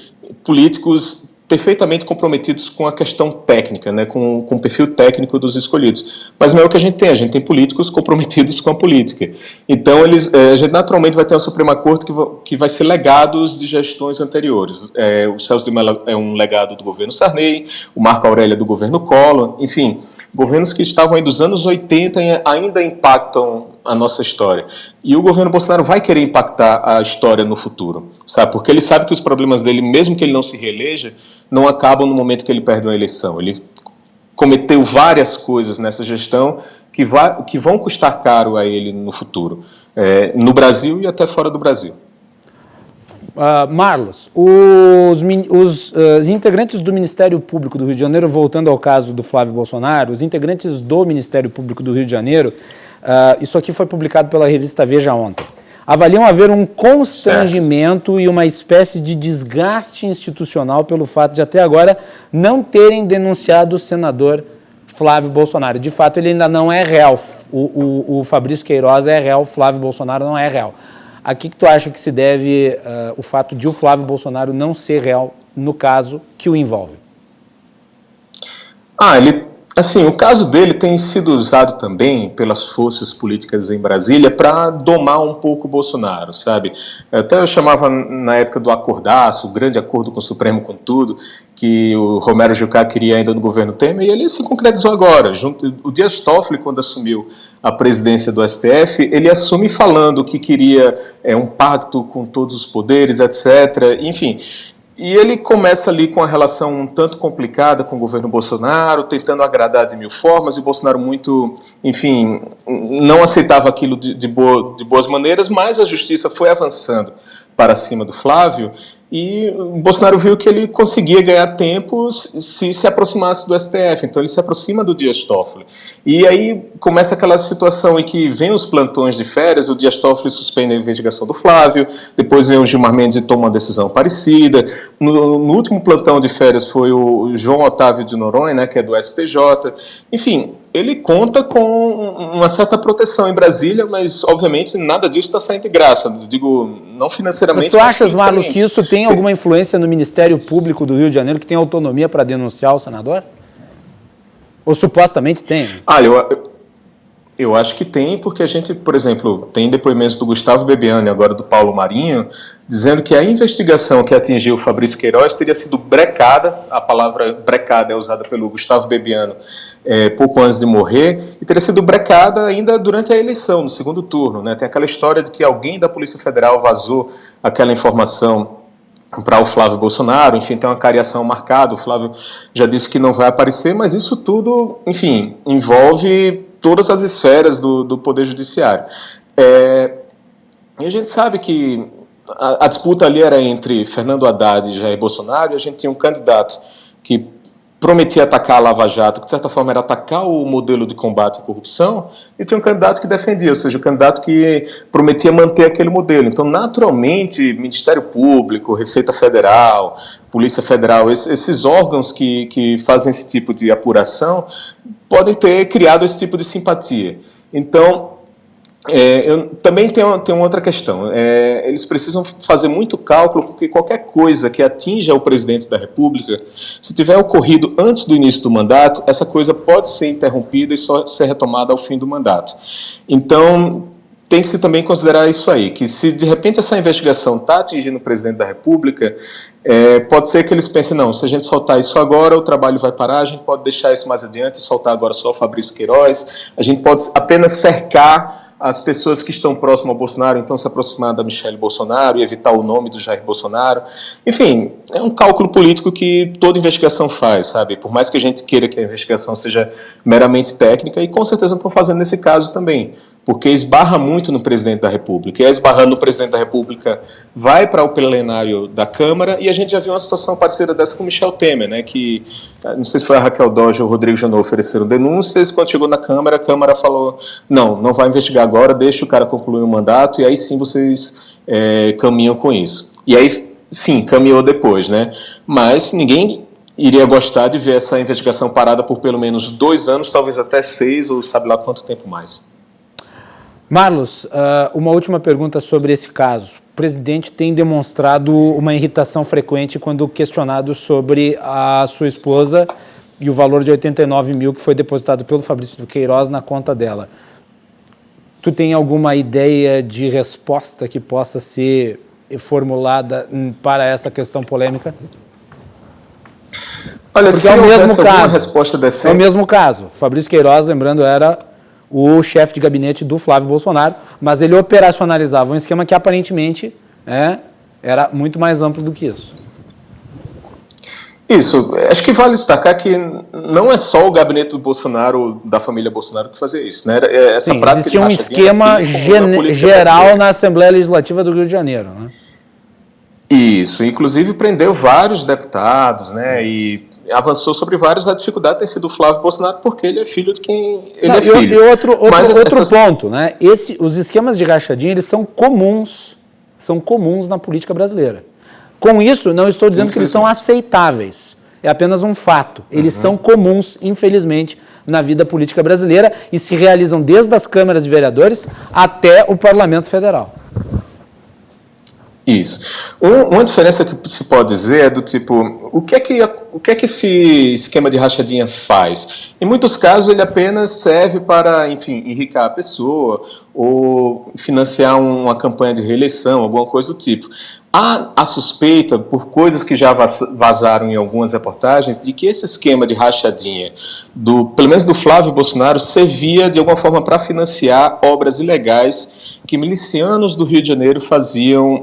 Speaker 4: políticos perfeitamente comprometidos com a questão técnica, né, com o perfil técnico dos escolhidos. Mas não é o que a gente tem políticos comprometidos com a política. Então, a gente naturalmente vai ter uma Suprema Corte que vai ser legados de gestões anteriores. O Celso de Mello é um legado do governo Sarney, o Marco Aurélio é do governo Collor, enfim, governos que estavam aí dos anos 80 e ainda impactam a nossa história. E o governo Bolsonaro vai querer impactar a história no futuro, sabe? Porque ele sabe que os problemas dele, mesmo que ele não se reeleja, não acabam no momento que ele perde uma eleição. Ele cometeu várias coisas nessa gestão que vão custar caro a ele no futuro, no Brasil e até fora do Brasil.
Speaker 2: Marlos, os integrantes do Ministério Público do Rio de Janeiro, voltando ao caso do Flávio Bolsonaro, os integrantes do Ministério Público do Rio de Janeiro, isso aqui foi publicado pela revista Veja ontem, avaliam haver um constrangimento e uma espécie de desgaste institucional pelo fato de até agora não terem denunciado o senador Flávio Bolsonaro. De fato, ele ainda não é réu. O Fabrício Queiroz é réu, o Flávio Bolsonaro não é réu. A que tu acha que se deve o fato de o Flávio Bolsonaro não ser réu no caso que o envolve?
Speaker 4: Assim, o caso dele tem sido usado também pelas forças políticas em Brasília para domar um pouco o Bolsonaro, sabe? Até eu chamava na época do acordaço, o grande acordo com o Supremo com tudo, que o Romero Jucá queria ainda no governo Temer, e ele se concretizou agora. O Dias Toffoli, quando assumiu a presidência do STF, ele assume falando que queria um pacto com todos os poderes, etc. Enfim, e ele começa ali com a relação um tanto complicada com o governo Bolsonaro, tentando agradar de mil formas, e o Bolsonaro muito, enfim, não aceitava aquilo de boas maneiras, mas a justiça foi avançando para cima do Flávio, e o Bolsonaro viu que ele conseguia ganhar tempo se aproximasse do STF, então ele se aproxima do Dias Toffoli. E aí começa aquela situação em que vem os plantões de férias, o Dias Toffoli suspende a investigação do Flávio, depois vem o Gilmar Mendes e toma uma decisão parecida. No último plantão de férias foi o João Otávio de Noronha, né, que é do STJ. Enfim, ele conta com uma certa proteção em Brasília, mas obviamente nada disso está saindo de graça, digo, não financeiramente.
Speaker 2: Mas tu achas, Marlos, que isso tem alguma influência no Ministério Público do Rio de Janeiro, que tem autonomia para denunciar o senador? Ou supostamente tem?
Speaker 4: Eu acho que tem, porque a gente, por exemplo, tem depoimentos do Gustavo Bebiani, agora do Paulo Marinho, dizendo que a investigação que atingiu o Fabrício Queiroz teria sido brecada, a palavra brecada é usada pelo Gustavo Bebiano pouco antes de morrer, e teria sido brecada ainda durante a eleição, no segundo turno, né? Tem aquela história de que alguém da Polícia Federal vazou aquela informação para o Flávio Bolsonaro, enfim, tem uma cariação marcada, o Flávio já disse que não vai aparecer, mas isso tudo, enfim, envolve todas as esferas do Poder Judiciário. E a gente sabe que a disputa ali era entre Fernando Haddad e Jair Bolsonaro, e a gente tinha um candidato que prometia atacar a Lava Jato, que de certa forma era atacar o modelo de combate à corrupção, e tinha um candidato que defendia, ou seja, o candidato que prometia manter aquele modelo. Então, naturalmente, Ministério Público, Receita Federal, Polícia Federal, esses órgãos que fazem esse tipo de apuração, podem ter criado esse tipo de simpatia. Então, eu também tenho outra questão. Eles precisam fazer muito cálculo, porque qualquer coisa que atinja o presidente da República, se tiver ocorrido antes do início do mandato, essa coisa pode ser interrompida e só ser retomada ao fim do mandato. Então, tem que se também considerar isso aí, que se de repente essa investigação está atingindo o presidente da República, pode ser que eles pensem, não, se a gente soltar isso agora, o trabalho vai parar, a gente pode deixar isso mais adiante e soltar agora só o Fabrício Queiroz, a gente pode apenas cercar as pessoas que estão próximas ao Bolsonaro, então se aproximar da Michelle Bolsonaro e evitar o nome do Jair Bolsonaro. Enfim, é um cálculo político que toda investigação faz, sabe? Por mais que a gente queira que a investigação seja meramente técnica, e com certeza estão fazendo nesse caso também, porque esbarra muito no presidente da República. E esbarrando no presidente da República, vai para o plenário da Câmara, e a gente já viu uma situação parecida dessa com Michel Temer, né, que, não sei se foi a Raquel Dodge ou o Rodrigo Janot ofereceram denúncias, quando chegou na Câmara, a Câmara falou, não vai investigar agora, deixa o cara concluir o mandato, e aí sim vocês caminham com isso. E aí, sim, caminhou depois, né, mas ninguém iria gostar de ver essa investigação parada por pelo menos 2 anos, talvez até 6, ou sabe lá quanto tempo mais.
Speaker 2: Marlos, uma última pergunta sobre esse caso. O presidente tem demonstrado uma irritação frequente quando questionado sobre a sua esposa e o valor de 89 mil que foi depositado pelo Fabrício Queiroz na conta dela. Tu tem alguma ideia de resposta que possa ser formulada para essa questão polêmica?
Speaker 4: Olha,
Speaker 2: porque
Speaker 4: se
Speaker 2: é o mesmo caso.
Speaker 4: Resposta decente...
Speaker 2: É o mesmo caso. Fabrício Queiroz, lembrando, era o chefe de gabinete do Flávio Bolsonaro, mas ele operacionalizava um esquema que aparentemente era muito mais amplo do que isso.
Speaker 4: Isso, acho que vale destacar que não é só o gabinete do Bolsonaro, da família Bolsonaro, que fazia isso, né?
Speaker 2: Sim, existia um esquema geral na Assembleia Legislativa do Rio de Janeiro, né?
Speaker 4: Isso, inclusive prendeu vários deputados, né, e avançou sobre vários. A dificuldade tem sido o Flávio Bolsonaro, porque ele é filho de quem ele é filho.
Speaker 2: E outro ponto, né, os esquemas de rachadinha, eles são comuns na política brasileira. Com isso, não estou dizendo que eles são aceitáveis, é apenas um fato. Eles são comuns, infelizmente, na vida política brasileira e se realizam desde as câmaras de vereadores até o Parlamento Federal.
Speaker 4: Isso. Uma diferença que se pode dizer é do tipo, o que é que esse esquema de rachadinha faz? Em muitos casos ele apenas serve para, enfim, enriquecer a pessoa ou financiar uma campanha de reeleição, alguma coisa do tipo. Há a suspeita, por coisas que já vazaram em algumas reportagens, de que esse esquema de rachadinha, pelo menos do Flávio Bolsonaro, servia de alguma forma para financiar obras ilegais que milicianos do Rio de Janeiro faziam,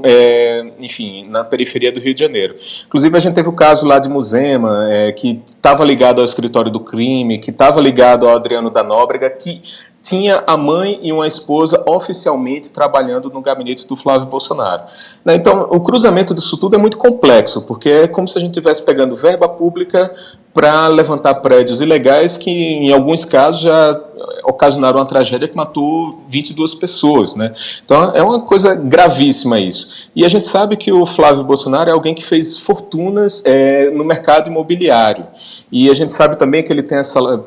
Speaker 4: enfim, na periferia do Rio de Janeiro. Inclusive, a gente teve o caso lá de Muzema, que estava ligado ao escritório do crime, que estava ligado ao Adriano da Nóbrega, que tinha a mãe e uma esposa oficialmente trabalhando no gabinete do Flávio Bolsonaro. Então, o cruzamento disso tudo é muito complexo, porque é como se a gente estivesse pegando verba pública para levantar prédios ilegais que, em alguns casos, já ocasionaram uma tragédia que matou 22 pessoas, né? Então, é uma coisa gravíssima isso. E a gente sabe que o Flávio Bolsonaro é alguém que fez fortunas no mercado imobiliário. E a gente sabe também que ele tem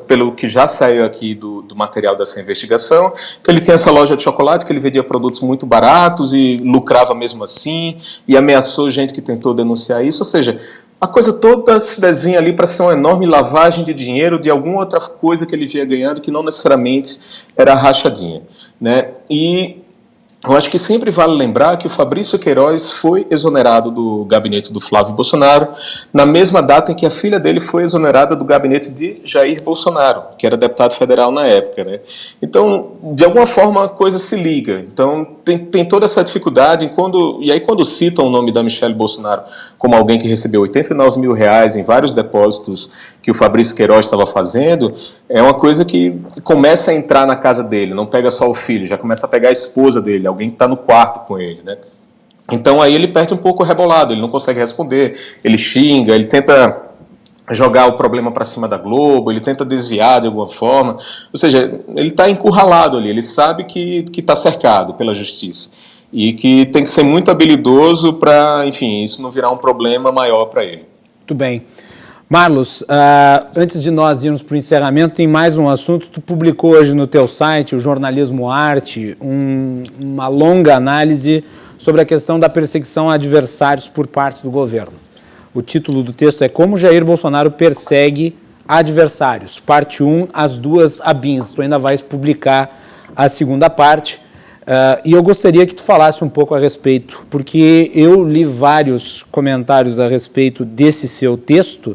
Speaker 4: pelo que já saiu aqui do material dessa investigação, que ele tem essa loja de chocolate, que ele vendia produtos muito baratos e lucrava mesmo assim, e ameaçou gente que tentou denunciar isso. Ou seja, a coisa toda se desenha ali para ser uma enorme lavagem de dinheiro de alguma outra coisa que ele vinha ganhando, que não necessariamente era rachadinha, né? E eu acho que sempre vale lembrar que o Fabrício Queiroz foi exonerado do gabinete do Flávio Bolsonaro na mesma data em que a filha dele foi exonerada do gabinete de Jair Bolsonaro, que era deputado federal na época, né? Então, de alguma forma, a coisa se liga. Então, tem toda essa dificuldade. E aí, quando citam o nome da Michelle Bolsonaro como alguém que recebeu R$89 mil em vários depósitos que o Fabrício Queiroz estava fazendo, é uma coisa que começa a entrar na casa dele, não pega só o filho, já começa a pegar a esposa dele, alguém que está no quarto com ele, né? Então aí ele perde um pouco o rebolado, ele não consegue responder, ele xinga, ele tenta jogar o problema para cima da Globo, ele tenta desviar de alguma forma, ou seja, ele está encurralado ali, ele sabe que está cercado pela justiça e que tem que ser muito habilidoso para, enfim, isso não virar um problema maior para ele.
Speaker 2: Muito bem. Marlos, antes de nós irmos para o encerramento, tem mais um assunto. Tu publicou hoje no teu site, o Jornalismo Arte, uma longa análise sobre a questão da perseguição a adversários por parte do governo. O título do texto é Como Jair Bolsonaro persegue adversários, parte 1, as duas ABINs. Tu ainda vais publicar a segunda parte. E eu gostaria que tu falasse um pouco a respeito, porque eu li vários comentários a respeito desse seu texto,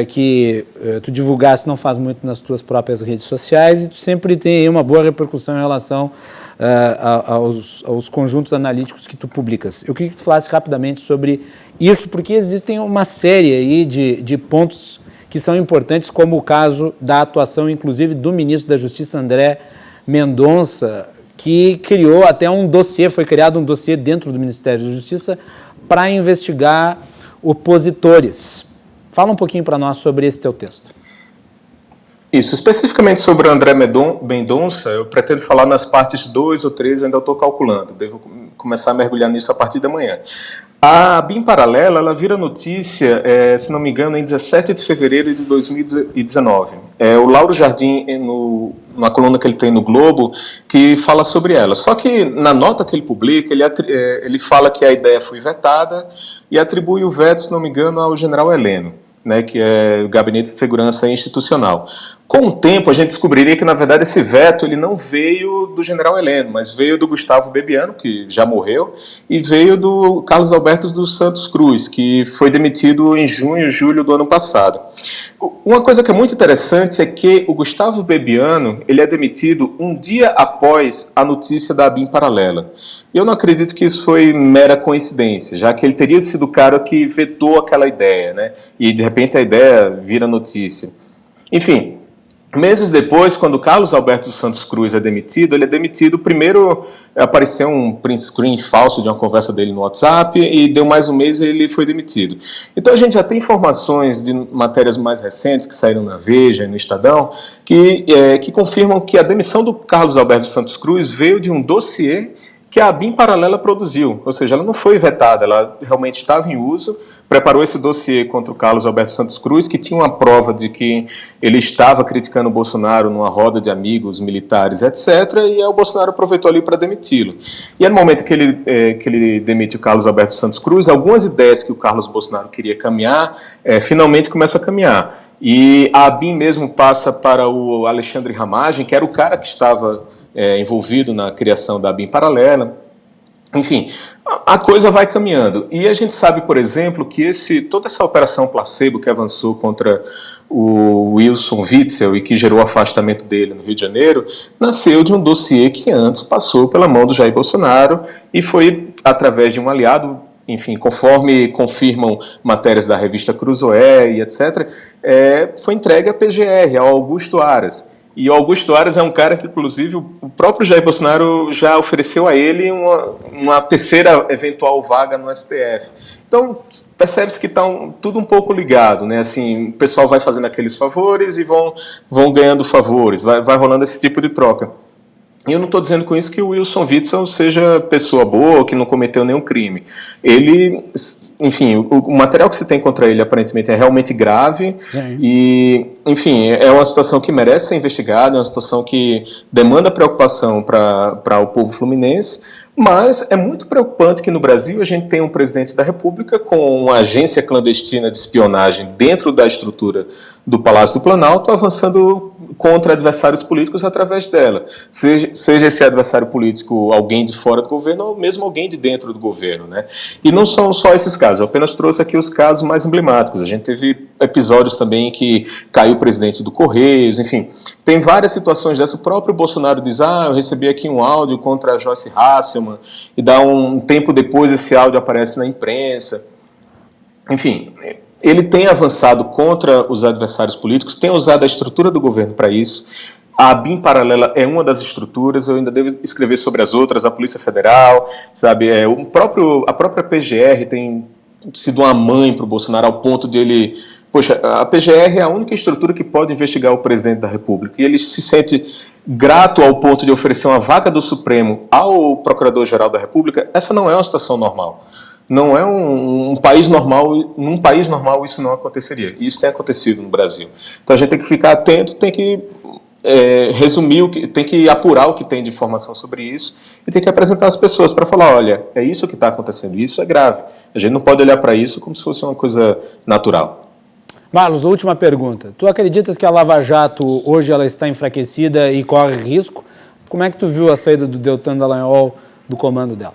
Speaker 2: que tu divulgaste não faz muito nas tuas próprias redes sociais, e tu sempre tem uma boa repercussão em relação aos conjuntos analíticos que tu publicas. Eu queria que tu falasse rapidamente sobre isso, porque existem uma série aí de pontos que são importantes, como o caso da atuação, inclusive, do ministro da Justiça, André Mendonça, que criou até um dossiê, foi criado um dossiê dentro do Ministério da Justiça para investigar opositores. Fala um pouquinho para nós sobre esse teu texto.
Speaker 4: Isso, especificamente sobre o André Mendonça, eu pretendo falar nas partes 2 ou 3, ainda estou calculando, devo começar a mergulhar nisso a partir da manhã. A ABIN Paralela, ela vira notícia, se não me engano, em 17 de fevereiro de 2019. O Lauro Jardim, numa coluna que ele tem no Globo, que fala sobre ela. Só que na nota que ele publica, ele fala que a ideia foi vetada e atribui o veto, se não me engano, ao general Heleno, né, que é o Gabinete de Segurança Institucional. Com o tempo, a gente descobriria que, na verdade, esse veto ele não veio do general Heleno, mas veio do Gustavo Bebiano, que já morreu, e veio do Carlos Alberto dos Santos Cruz, que foi demitido em junho, julho do ano passado. Uma coisa que é muito interessante é que o Gustavo Bebiano ele é demitido um dia após a notícia da ABIN Paralela. Eu não acredito que isso foi mera coincidência, já que ele teria sido o cara que vetou aquela ideia, né? E, de repente, a ideia vira notícia. Enfim, meses depois, quando Carlos Alberto dos Santos Cruz é demitido, ele é demitido, primeiro apareceu um print screen falso de uma conversa dele no WhatsApp e deu mais um mês e ele foi demitido. Então a gente já tem informações de matérias mais recentes que saíram na Veja e no Estadão que confirmam que a demissão do Carlos Alberto dos Santos Cruz veio de um dossiê que a ABIN Paralela produziu, ou seja, ela não foi vetada, ela realmente estava em uso, preparou esse dossiê contra o Carlos Alberto Santos Cruz, que tinha uma prova de que ele estava criticando o Bolsonaro numa roda de amigos militares, etc., e aí o Bolsonaro aproveitou ali para demiti-lo. E no momento que ele demite o Carlos Alberto Santos Cruz, algumas ideias que o Carlos Bolsonaro queria caminhar, finalmente começam a caminhar. E a ABIN mesmo passa para o Alexandre Ramagem, que era o cara que estava envolvido na criação da ABIN Paralela. Enfim, a coisa vai caminhando. E a gente sabe, por exemplo, que toda essa operação placebo que avançou contra o Wilson Witzel e que gerou o afastamento dele no Rio de Janeiro, nasceu de um dossiê que antes passou pela mão do Jair Bolsonaro e foi através de um aliado, enfim, conforme confirmam matérias da revista Cruzoé e etc., foi entregue à PGR, ao Augusto Aras. E o Augusto Aras é um cara que, inclusive, o próprio Jair Bolsonaro já ofereceu a ele uma terceira eventual vaga no STF. Então, percebe-se que está tudo um pouco ligado, né? Assim, o pessoal vai fazendo aqueles favores e vão ganhando favores, vai rolando esse tipo de troca. E eu não estou dizendo com isso que o Wilson Witzel seja pessoa boa, que não cometeu nenhum crime. Ele, enfim, o material que se tem contra ele aparentemente é realmente grave. Sim. E, enfim, é uma situação que merece ser investigada, é uma situação que demanda preocupação para o povo fluminense, Mas é muito preocupante que no Brasil a gente tem um presidente da República com uma agência clandestina de espionagem dentro da estrutura do Palácio do Planalto, avançando contra adversários políticos através dela. Seja esse adversário político alguém de fora do governo ou mesmo alguém de dentro do governo, né? E não são só esses casos, eu apenas trouxe aqui os casos mais emblemáticos. A gente teve episódios também em que caiu o presidente do Correios, enfim. Tem várias situações dessas. O próprio Bolsonaro diz, eu recebi aqui um áudio contra a Joyce Hasselmann, e dá um tempo depois esse áudio aparece na imprensa. Enfim, ele tem avançado contra os adversários políticos, tem usado a estrutura do governo para isso. A BIM paralela é uma das estruturas, eu ainda devo escrever sobre as outras, a Polícia Federal, sabe? A própria PGR tem sido uma mãe para o Bolsonaro, ao ponto de ele... Poxa, a PGR é a única estrutura que pode investigar o presidente da República, e ele se sente grato ao ponto de oferecer uma vaga do Supremo ao Procurador-Geral da República. Essa não é uma situação normal. Não é um país normal, num país normal isso não aconteceria. E isso tem acontecido no Brasil. Então a gente tem que ficar atento, tem que resumir, tem que apurar o que tem de informação sobre isso e tem que apresentar as pessoas para falar, olha, é isso que está acontecendo, isso é grave. A gente não pode olhar para isso como se fosse uma coisa natural.
Speaker 2: Marlos, última pergunta. Tu acreditas que a Lava Jato hoje ela está enfraquecida e corre risco? Como é que tu viu a saída do Deltan Dallagnol do comando dela?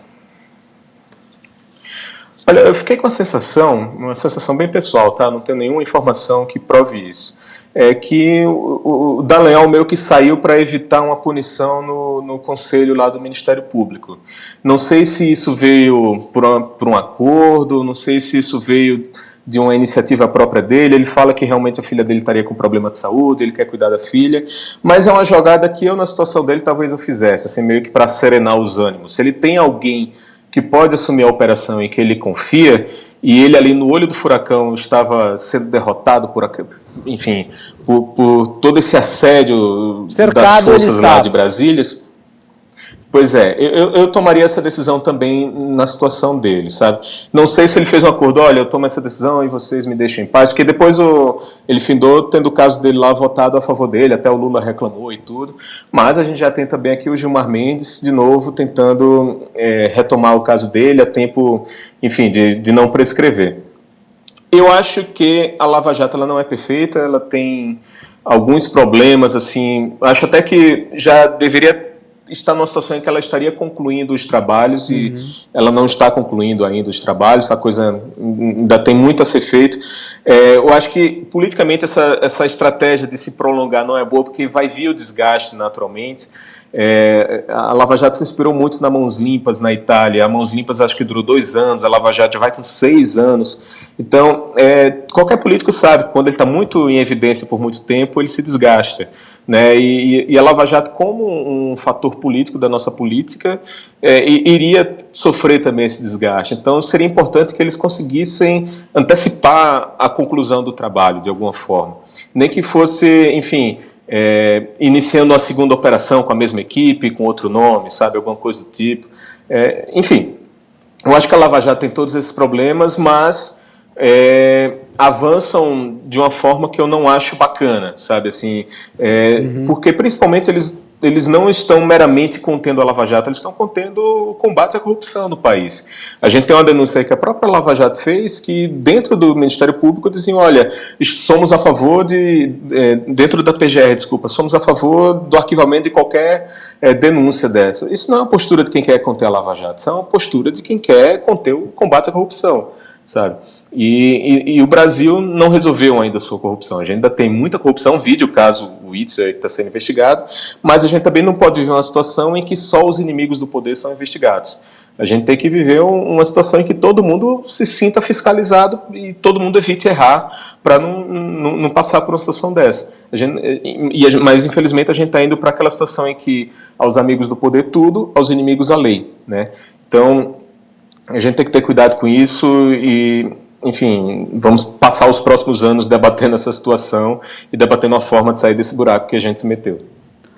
Speaker 4: Olha, eu fiquei com uma sensação bem pessoal, tá? Não tenho nenhuma informação que prove isso. É que o Dallagnol meio que saiu para evitar uma punição no conselho lá do Ministério Público. Não sei se isso veio por um acordo, não sei se isso veio de uma iniciativa própria dele. Ele fala que realmente a filha dele estaria com problema de saúde, ele quer cuidar da filha, mas é uma jogada que eu, na situação dele, talvez eu fizesse, assim, meio que para serenar os ânimos. Se ele tem alguém que pode assumir a operação e que ele confia, e ele ali no olho do furacão estava sendo derrotado por todo esse assédio das forças lá de Brasília. Pois é, eu tomaria essa decisão também na situação dele, sabe? Não sei se ele fez um acordo, olha, eu tomo essa decisão e vocês me deixam em paz, porque depois ele findou tendo o caso dele lá votado a favor dele, até o Lula reclamou e tudo, mas a gente já tem também aqui o Gilmar Mendes, de novo, tentando retomar o caso dele a tempo, enfim, de não prescrever. Eu acho que a Lava Jato ela não é perfeita, ela tem alguns problemas, assim, acho até que já deveria está numa situação em que ela estaria concluindo os trabalhos e ela não está concluindo ainda os trabalhos, a coisa ainda tem muito a ser feito. Eu acho que politicamente essa estratégia de se prolongar não é boa, porque vai vir o desgaste naturalmente. A Lava Jato se inspirou muito na Mãos Limpas na Itália. A Mãos Limpas acho que durou 2 anos, a Lava Jato já vai com 6 anos. Então, qualquer político sabe que quando ele está muito em evidência por muito tempo, ele se desgasta. Né? E a Lava Jato, como um fator político da nossa política, iria sofrer também esse desgaste. Então, seria importante que eles conseguissem antecipar a conclusão do trabalho, de alguma forma. Nem que fosse, enfim, iniciando uma segunda operação com a mesma equipe, com outro nome, sabe, alguma coisa do tipo. Enfim, eu acho que a Lava Jato tem todos esses problemas, mas avançam de uma forma que eu não acho bacana, sabe, assim, porque principalmente eles não estão meramente contendo a Lava Jato, eles estão contendo o combate à corrupção no país. A gente tem uma denúncia aí que a própria Lava Jato fez, que dentro do Ministério Público diziam, olha, somos a favor dentro da PGR, somos a favor do arquivamento de qualquer denúncia dessa. Isso não é uma postura de quem quer conter a Lava Jato, isso é uma postura de quem quer conter o combate à corrupção, sabe? E o Brasil não resolveu ainda a sua corrupção. A gente ainda tem muita corrupção, vide o caso Witzel que está sendo investigado, mas a gente também não pode viver uma situação em que só os inimigos do poder são investigados. A gente tem que viver uma situação em que todo mundo se sinta fiscalizado e todo mundo evite errar para não passar por uma situação dessa. Mas, infelizmente, a gente está indo para aquela situação em que aos amigos do poder tudo, aos inimigos a lei, né? Então, a gente tem que ter cuidado com isso e, enfim, vamos passar os próximos anos debatendo essa situação e debatendo a forma de sair desse buraco que a gente se meteu.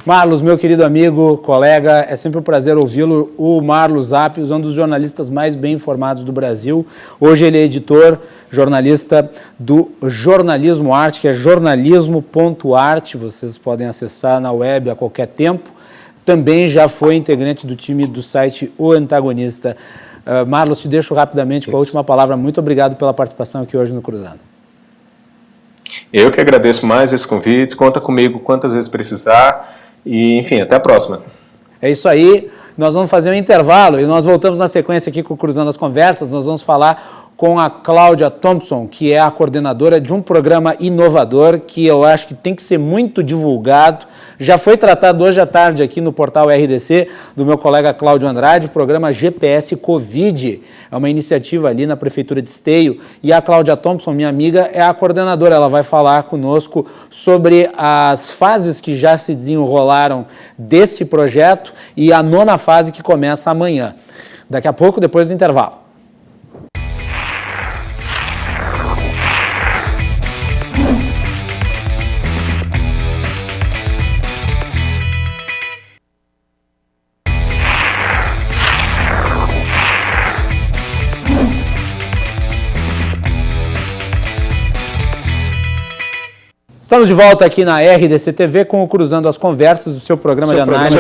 Speaker 2: Marlos, meu querido amigo, colega, é sempre um prazer ouvi-lo. O Marlos Appius, um dos jornalistas mais bem informados do Brasil. Hoje ele é editor, jornalista do Jornalismo Arte, que é jornalismo.arte. Vocês podem acessar na web a qualquer tempo. também já foi integrante do time do site O Antagonista. Marlos, te deixo rapidamente com a última palavra. Muito obrigado pela participação aqui hoje no Cruzando.
Speaker 4: Eu que agradeço mais esse convite, conta comigo quantas vezes precisar e, enfim, até a próxima.
Speaker 2: É isso aí, nós vamos fazer um intervalo e nós voltamos na sequência aqui com o Cruzando as Conversas. Nós vamos falar com a Cláudia Thompson, que é a coordenadora de um programa inovador que eu acho que tem que ser muito divulgado. Já foi tratado hoje à tarde aqui no portal RDC, do meu colega Cláudio Andrade, o programa GPS Covid. É uma iniciativa ali na Prefeitura de Esteio. E a Cláudia Thompson, minha amiga, é a coordenadora. Ela vai falar conosco sobre as fases que já se desenrolaram desse projeto e a 9ª fase que começa amanhã. Daqui a pouco, depois do intervalo. Estamos de volta aqui na RDC TV com o Cruzando as Conversas, o seu programa de análise,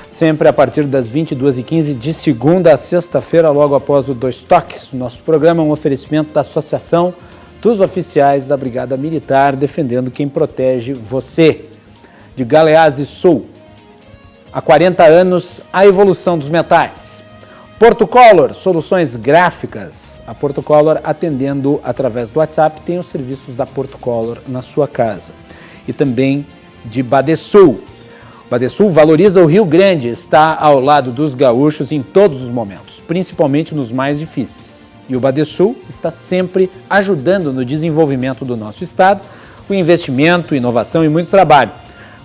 Speaker 2: sempre a partir das 22h15, de segunda a sexta-feira, logo após o Dois Toques. O nosso programa é um oferecimento da Associação dos Oficiais da Brigada Militar, defendendo quem protege você. De Galeazzi Sul, há 40 anos, a evolução dos metais. Portocolor, soluções gráficas. A Portocolor, atendendo através do WhatsApp, tem os serviços da Portocolor na sua casa. E também de Badesul. Badesul valoriza o Rio Grande, está ao lado dos gaúchos em todos os momentos, principalmente nos mais difíceis. E o Badesul está sempre ajudando no desenvolvimento do nosso estado, com investimento, inovação e muito trabalho.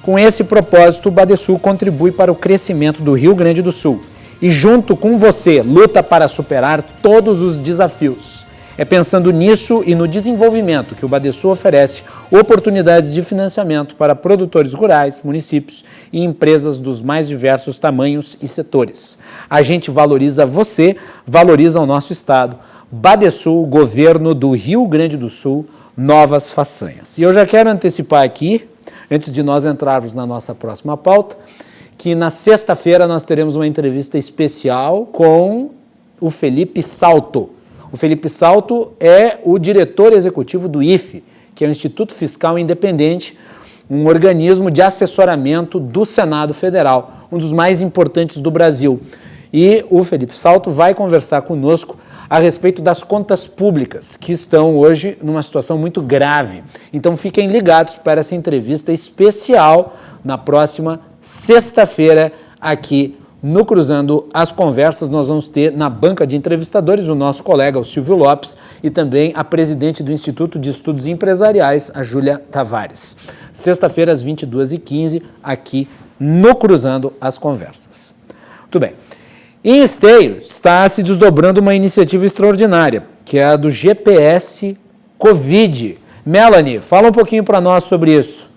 Speaker 2: Com esse propósito, o Badesul contribui para o crescimento do Rio Grande do Sul. E junto com você, luta para superar todos os desafios. É pensando nisso e no desenvolvimento que o Badesul oferece oportunidades de financiamento para produtores rurais, municípios e empresas dos mais diversos tamanhos e setores. A gente valoriza você, valoriza o nosso estado. Badesul, Governo do Rio Grande do Sul, novas façanhas. E eu já quero antecipar aqui, antes de nós entrarmos na nossa próxima pauta, que na sexta-feira nós teremos uma entrevista especial com o Felipe Salto. O Felipe Salto é o diretor executivo do IFE, que é o Instituto Fiscal Independente, um organismo de assessoramento do Senado Federal, um dos mais importantes do Brasil. E o Felipe Salto vai conversar conosco a respeito das contas públicas, que estão hoje numa situação muito grave. Então fiquem ligados para essa entrevista especial na próxima sexta-feira, aqui no Cruzando as Conversas. Nós vamos ter na banca de entrevistadores o nosso colega, o Silvio Lopes, e também a presidente do Instituto de Estudos Empresariais, a Júlia Tavares. Sexta-feira, às 22h15, aqui no Cruzando as Conversas. Muito bem. Em Esteio, está se desdobrando uma iniciativa extraordinária, que é a do GPS Covid. Melanie, fala um pouquinho para nós sobre isso.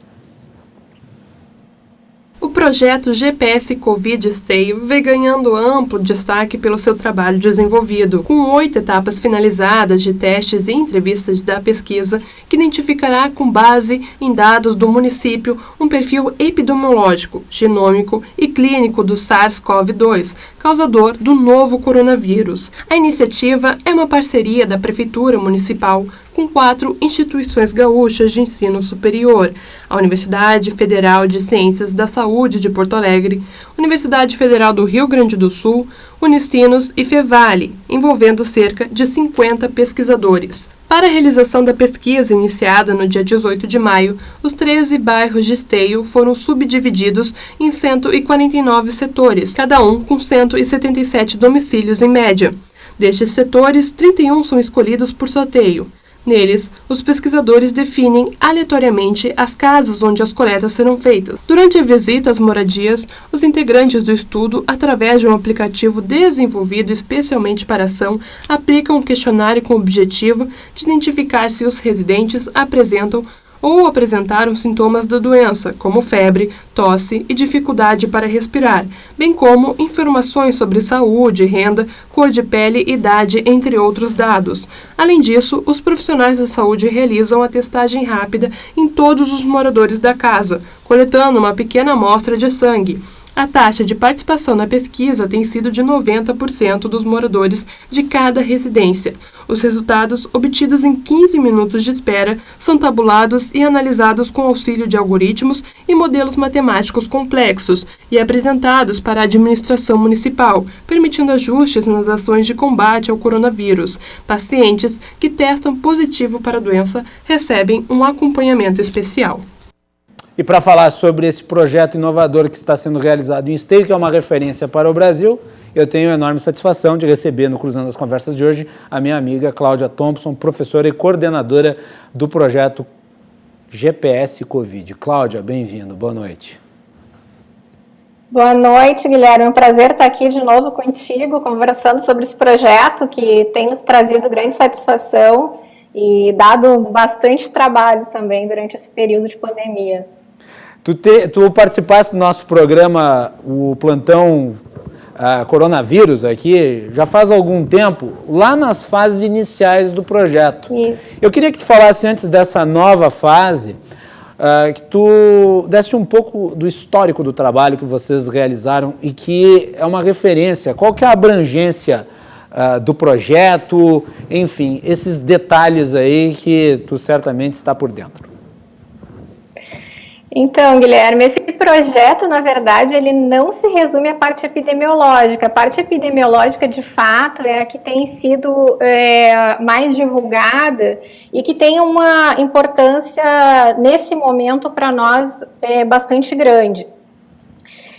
Speaker 3: O projeto GPS Covid Esteio vem ganhando amplo destaque pelo seu trabalho desenvolvido, com 8 etapas finalizadas de testes e entrevistas da pesquisa, que identificará com base em dados do município um perfil epidemiológico, genômico e clínico do SARS-CoV-2, causador do novo coronavírus. A iniciativa é uma parceria da Prefeitura Municipal com 4 instituições gaúchas de ensino superior: a Universidade Federal de Ciências da Saúde de Porto Alegre, Universidade Federal do Rio Grande do Sul, Unicinos e Fevale, envolvendo cerca de 50 pesquisadores. Para a realização da pesquisa iniciada no dia 18 de maio, os 13 bairros de Esteio foram subdivididos em 149 setores, cada um com 177 domicílios em média. Destes setores, 31 são escolhidos por sorteio. Neles, os pesquisadores definem aleatoriamente as casas onde as coletas serão feitas. Durante a visita às moradias, os integrantes do estudo, através de um aplicativo desenvolvido especialmente para a ação, aplicam um questionário com o objetivo de identificar se os residentes apresentam ou apresentaram sintomas da doença, como febre, tosse e dificuldade para respirar, bem como informações sobre saúde, renda, cor de pele, idade, entre outros dados. Além disso, os profissionais da saúde realizam a testagem rápida em todos os moradores da casa, coletando uma pequena amostra de sangue. A taxa de participação na pesquisa tem sido de 90% dos moradores de cada residência. Os resultados, obtidos em 15 minutos de espera, são tabulados e analisados com auxílio de algoritmos e modelos matemáticos complexos e apresentados para a administração municipal, permitindo ajustes nas ações de combate ao coronavírus. Pacientes que testam positivo para a doença recebem um acompanhamento especial.
Speaker 2: E para falar sobre esse projeto inovador que está sendo realizado em Esteio, que é uma referência para o Brasil, eu tenho a enorme satisfação de receber no Cruzando as Conversas de hoje a minha amiga Cláudia Thompson, professora e coordenadora do projeto GPS Covid. Cláudia, bem-vindo, boa noite.
Speaker 5: Boa noite, Guilherme. É um prazer estar aqui de novo contigo, conversando sobre esse projeto que tem nos trazido grande satisfação e dado bastante trabalho também durante esse período de pandemia.
Speaker 2: Tu participaste do nosso programa, o Plantão Coronavírus aqui, já faz algum tempo, lá nas fases iniciais do projeto.
Speaker 5: Isso.
Speaker 2: Eu queria que tu falasse antes dessa nova fase, que tu desse um pouco do histórico do trabalho que vocês realizaram e que é uma referência. Qual que é a abrangência do projeto, enfim, esses detalhes aí que tu certamente está por dentro.
Speaker 5: Então, Guilherme, esse projeto, na verdade, ele não se resume à parte epidemiológica. A parte epidemiológica, de fato, é a que tem sido mais divulgada e que tem uma importância, nesse momento, para nós, bastante grande.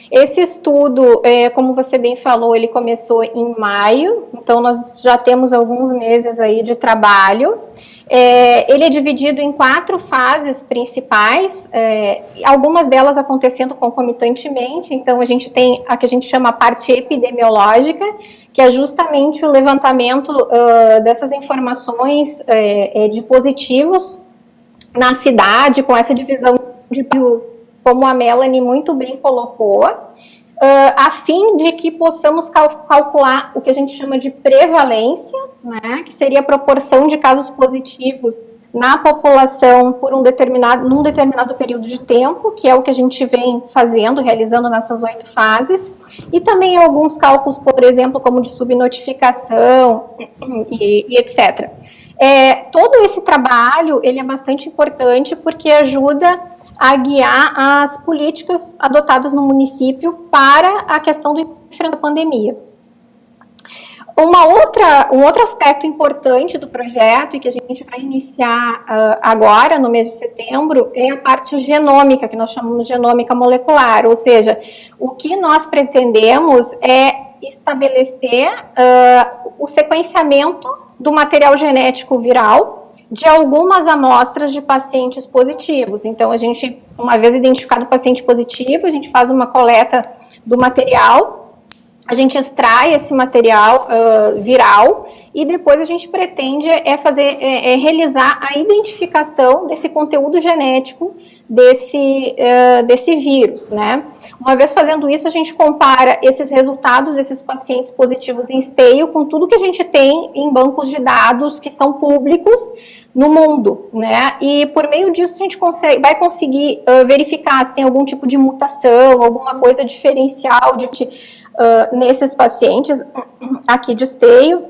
Speaker 5: Esse estudo, como você bem falou, ele começou em maio, então nós já temos alguns meses aí de trabalho. Ele é dividido em 4 fases principais, algumas delas acontecendo concomitantemente. Então a gente tem a que a gente chama a parte epidemiológica, que é justamente o levantamento dessas informações de positivos na cidade, com essa divisão de bairros, como a Melanie muito bem colocou, a fim de que possamos calcular o que a gente chama de prevalência, né, que seria a proporção de casos positivos na população por num determinado período de tempo, que é o que a gente vem realizando nessas 8 fases, e também alguns cálculos, por exemplo, como de subnotificação e etc. Todo esse trabalho, ele é bastante importante porque ajuda a guiar as políticas adotadas no município para a questão do enfrentamento da pandemia. Um outro aspecto importante do projeto, e que a gente vai iniciar agora, no mês de setembro, é a parte genômica, que nós chamamos de genômica molecular, ou seja, o que nós pretendemos é estabelecer o sequenciamento do material genético viral de algumas amostras de pacientes positivos. Então, a gente, uma vez identificado o paciente positivo, a gente faz uma coleta do material, a gente extrai esse material viral e depois a gente pretende realizar a identificação desse conteúdo genético desse vírus, né? Uma vez fazendo isso, a gente compara esses resultados desses pacientes positivos em esteio com tudo que a gente tem em bancos de dados que são públicos no mundo, né? E por meio disso a gente vai conseguir verificar se tem algum tipo de mutação, alguma coisa diferencial nesses pacientes aqui de esteio,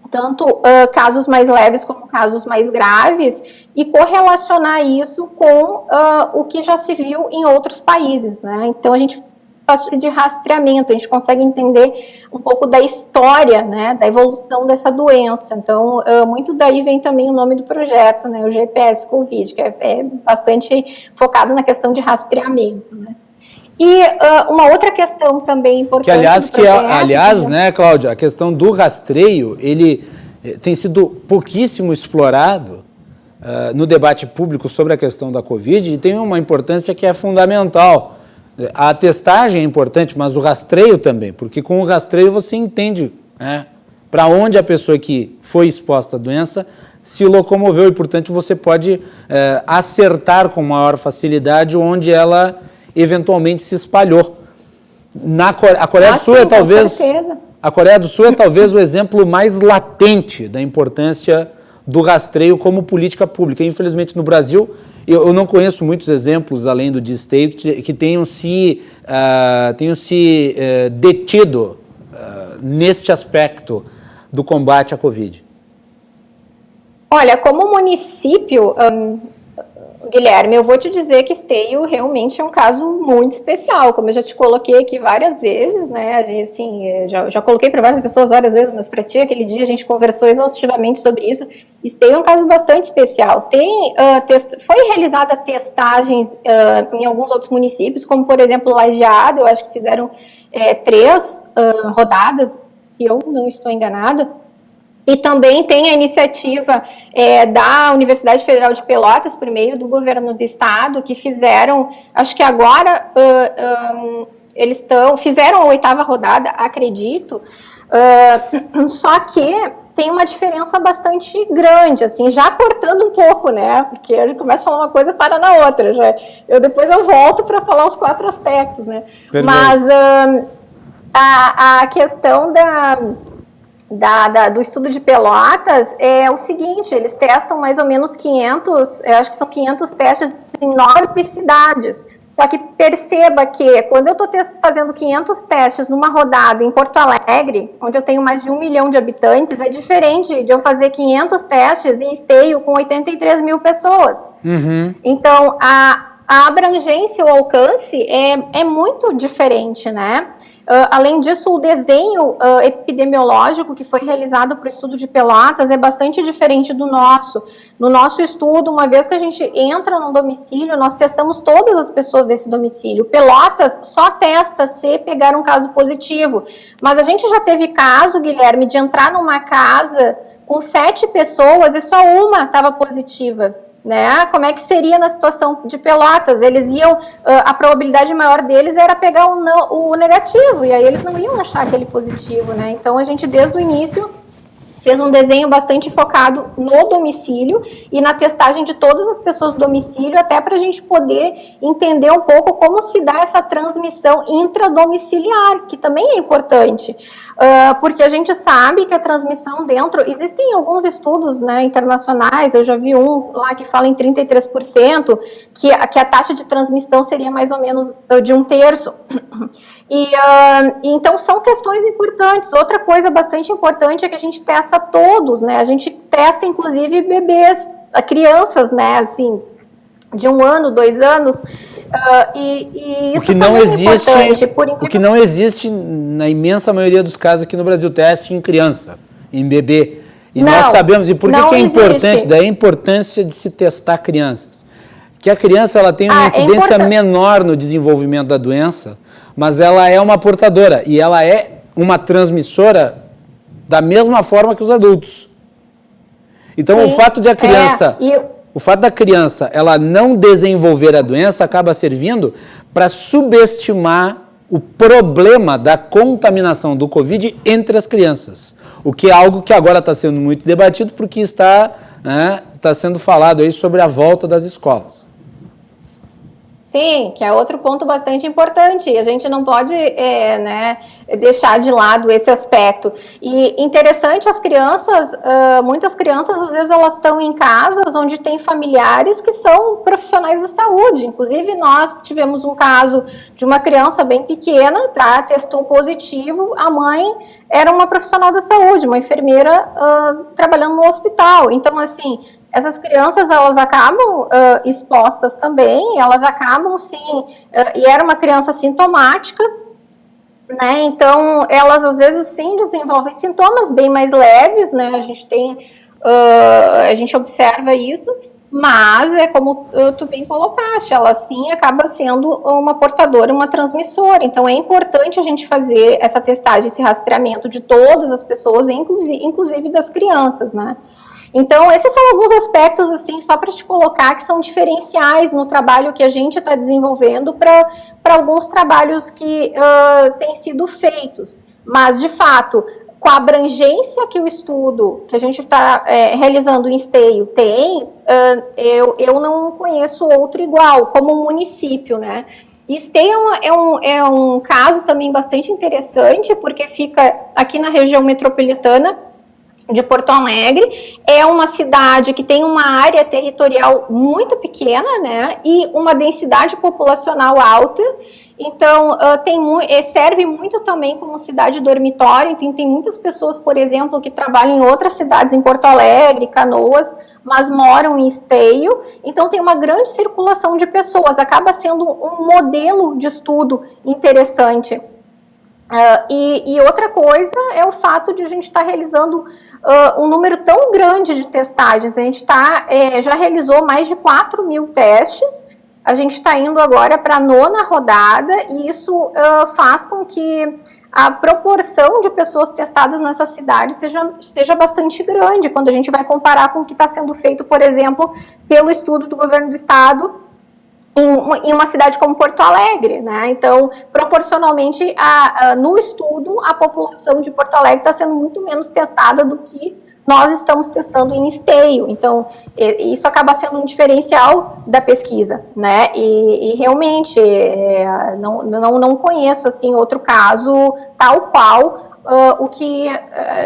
Speaker 5: tanto casos mais leves como casos mais graves, e correlacionar isso com o que já se viu em outros países, né? Então a gente faz de rastreamento, a gente consegue entender um pouco da história, né, da evolução dessa doença. Então, muito daí vem também o nome do projeto, né, o GPS Covid, que é bastante focado na questão de rastreamento, né. E uma outra questão também importante...
Speaker 2: Aliás, né, Cláudia, a questão do rastreio, ele tem sido pouquíssimo explorado no debate público sobre a questão da Covid, e tem uma importância que é fundamental. A testagem é importante, mas o rastreio também, porque com o rastreio você entende, né, para onde a pessoa que foi exposta à doença se locomoveu e, portanto, você pode acertar com maior facilidade onde ela eventualmente se espalhou. A Coreia do Sul é talvez a Coreia do Sul é talvez o exemplo mais latente da importância do rastreio como política pública. Infelizmente, no Brasil, Eu não conheço muitos exemplos, além do de esteio, que tenham se detido neste aspecto do combate à Covid.
Speaker 5: Olha, como município, Guilherme, eu vou te dizer que Esteio realmente é um caso muito especial, como eu já te coloquei aqui várias vezes, né, assim, já coloquei para várias pessoas várias vezes, mas para ti, aquele dia a gente conversou exaustivamente sobre isso. Esteio é um caso bastante especial. Foi realizada testagens em alguns outros municípios, como por exemplo Lajeado, eu acho que fizeram 3 rodadas, se eu não estou enganada. E também tem a iniciativa da Universidade Federal de Pelotas, por meio do governo do estado, que fizeram, acho que agora fizeram a 8ª rodada, acredito, só que tem uma diferença bastante grande, assim, já cortando um pouco, né, porque a gente começa a falar uma coisa, para na outra, depois eu volto para falar os 4 aspectos, né. Perfeito. Mas a questão do estudo de Pelotas é o seguinte, eles testam mais ou menos 500, eu acho que são 500 testes em 9 cidades. Só que perceba que quando eu estou fazendo 500 testes numa rodada em Porto Alegre, onde eu tenho mais de 1 milhão de habitantes, é diferente de eu fazer 500 testes em Esteio com 83 mil pessoas. Uhum. Então, a abrangência, o alcance é muito diferente, né? Além disso, o desenho epidemiológico que foi realizado para o estudo de Pelotas é bastante diferente do nosso. No nosso estudo, uma vez que a gente entra no domicílio, nós testamos todas as pessoas desse domicílio. Pelotas só testa se pegar um caso positivo. Mas a gente já teve caso, Guilherme, de entrar numa casa com 7 pessoas e só uma estava positiva. Né? Como é que seria na situação de Pelotas? Eles iam, a probabilidade maior deles era pegar o negativo, e aí eles não iam achar aquele positivo, né? Então a gente desde o início fez um desenho bastante focado no domicílio e na testagem de todas as pessoas do domicílio, até para a gente poder entender um pouco como se dá essa transmissão intradomiciliar, que também é importante. Porque a gente sabe que a transmissão dentro, existem alguns estudos, né, internacionais, eu já vi um lá que fala em 33%, que a taxa de transmissão seria mais ou menos de 1/3. Então são questões importantes. Outra coisa bastante importante é que a gente testa todos, né, a gente testa inclusive bebês, crianças, né, assim, de 1 ano, 2 anos, e isso também é importante.
Speaker 2: O que não existe na imensa maioria dos casos aqui no Brasil, teste em criança, em bebê. E nós sabemos, e por que é importante? Daí a importância de se testar crianças. Que a criança ela tem uma incidência menor no desenvolvimento da doença, mas ela é uma portadora e ela é uma transmissora da mesma forma que os adultos. Então, sim, o fato de a criança... O fato da criança ela não desenvolver a doença acaba servindo para subestimar o problema da contaminação do Covid entre as crianças. O que é algo que agora está sendo muito debatido porque está sendo falado aí sobre a volta das escolas.
Speaker 5: Sim, que é outro ponto bastante importante. A gente não pode deixar de lado esse aspecto. E interessante, as crianças, muitas crianças, às vezes, elas estão em casas onde tem familiares que são profissionais da saúde. Inclusive, nós tivemos um caso de uma criança bem pequena, testou positivo, a mãe era uma profissional da saúde, uma enfermeira trabalhando no hospital. Então, assim, essas crianças, elas acabam expostas também, elas acabam, sim, e era uma criança sintomática, né, então, elas, às vezes, sim, desenvolvem sintomas bem mais leves, né, a gente observa isso, mas é como tu bem colocaste, ela, sim, acaba sendo uma portadora, uma transmissora, então é importante a gente fazer essa testagem, esse rastreamento de todas as pessoas, inclusive das crianças, né. Então, esses são alguns aspectos, assim, só para te colocar, que são diferenciais no trabalho que a gente está desenvolvendo para alguns trabalhos que têm sido feitos. Mas, de fato, com a abrangência que o estudo que a gente está realizando em Esteio tem, eu não conheço outro igual, como município, né? E Esteio é um caso também bastante interessante, porque fica aqui na região metropolitana, de Porto Alegre. É uma cidade que tem uma área territorial muito pequena, né, e uma densidade populacional alta. Então, serve muito também como cidade dormitório. Então, tem muitas pessoas, por exemplo, que trabalham em outras cidades, em Porto Alegre, Canoas, mas moram em Esteio. Então, tem uma grande circulação de pessoas. Acaba sendo um modelo de estudo interessante. E outra coisa é o fato de a gente estar realizando um número tão grande de testagens. A gente já realizou mais de 4.000 testes. A gente está indo agora para a 9ª rodada, e isso faz com que a proporção de pessoas testadas nessa cidade seja bastante grande, quando a gente vai comparar com o que está sendo feito, por exemplo, pelo estudo do governo do estado em uma cidade como Porto Alegre, né? Então, proporcionalmente, no estudo, a população de Porto Alegre está sendo muito menos testada do que nós estamos testando em Esteio. Então, isso acaba sendo um diferencial da pesquisa, né? E realmente, não conheço, assim, outro caso tal qual o que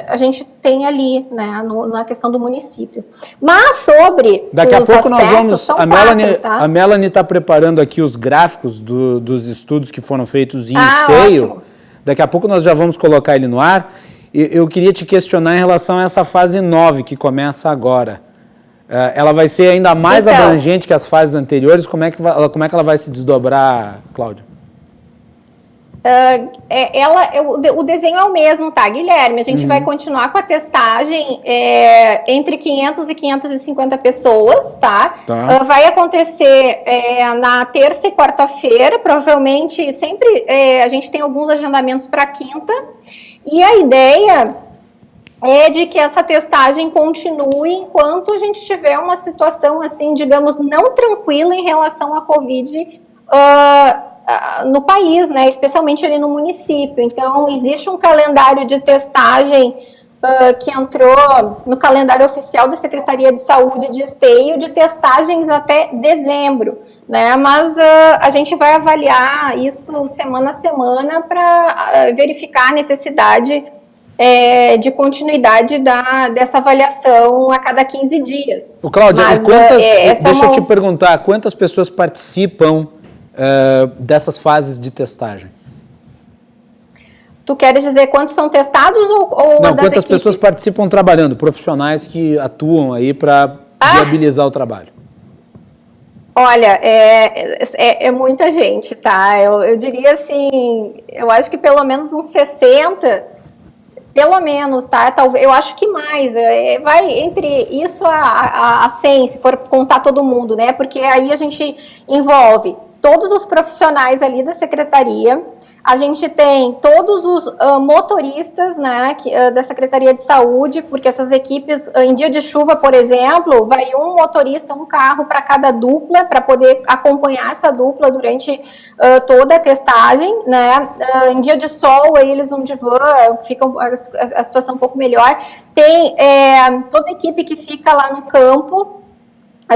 Speaker 5: a gente tem ali, né, na questão do município. Mas sobre
Speaker 2: daqui a pouco nós vamos,
Speaker 5: a
Speaker 2: Melanie está preparando aqui os gráficos dos estudos que foram feitos em Esteio. Ótimo. Daqui a pouco nós já vamos colocar ele no ar. Eu queria te questionar em relação a essa fase 9 que começa agora. Ela vai ser ainda mais abrangente que as fases anteriores? Como é que ela vai se desdobrar, Cláudia?
Speaker 5: O desenho é o mesmo, tá, Guilherme? A gente vai continuar com a testagem entre 500 e 550 pessoas, tá? Vai acontecer na terça e quarta-feira, provavelmente sempre a gente tem alguns agendamentos para quinta, e a ideia é de que essa testagem continue enquanto a gente tiver uma situação, assim, digamos, não tranquila em relação à Covid no país, né, especialmente ali no município. Então, existe um calendário de testagem que entrou no calendário oficial da Secretaria de Saúde de Esteio, de testagens até dezembro, né, mas a gente vai avaliar isso semana a semana para verificar a necessidade de continuidade dessa avaliação a cada 15 dias.
Speaker 2: Cláudia, deixa eu te perguntar, quantas pessoas participam dessas fases de testagem?
Speaker 5: Tu queres dizer quantos são testados ou
Speaker 2: não, quantas pessoas participam trabalhando, profissionais que atuam aí para viabilizar o trabalho?
Speaker 5: Olha, é muita gente, tá? Eu diria assim, eu acho que pelo menos uns 60, pelo menos, tá? Eu acho que mais, vai entre isso a 100, se for contar todo mundo, né? Porque aí a gente envolve todos os profissionais ali da secretaria, a gente tem todos os motoristas, né, da Secretaria de Saúde, porque essas equipes, em dia de chuva, por exemplo, vai um motorista, um carro para cada dupla, para poder acompanhar essa dupla durante toda a testagem, né, em dia de sol, aí eles vão de van, fica a situação um pouco melhor. Tem toda a equipe que fica lá no campo,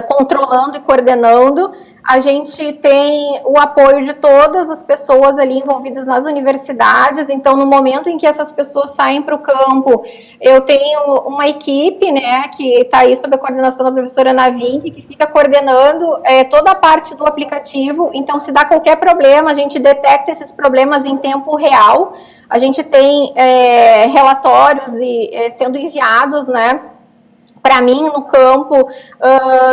Speaker 5: controlando e coordenando. A gente tem o apoio de todas as pessoas ali envolvidas nas universidades. Então, no momento em que essas pessoas saem para o campo, eu tenho uma equipe, né, que está aí sob a coordenação da professora Ana Vinck, que fica coordenando toda a parte do aplicativo. Então, se dá qualquer problema, a gente detecta esses problemas em tempo real. A gente tem relatórios sendo enviados, né, para mim, no campo,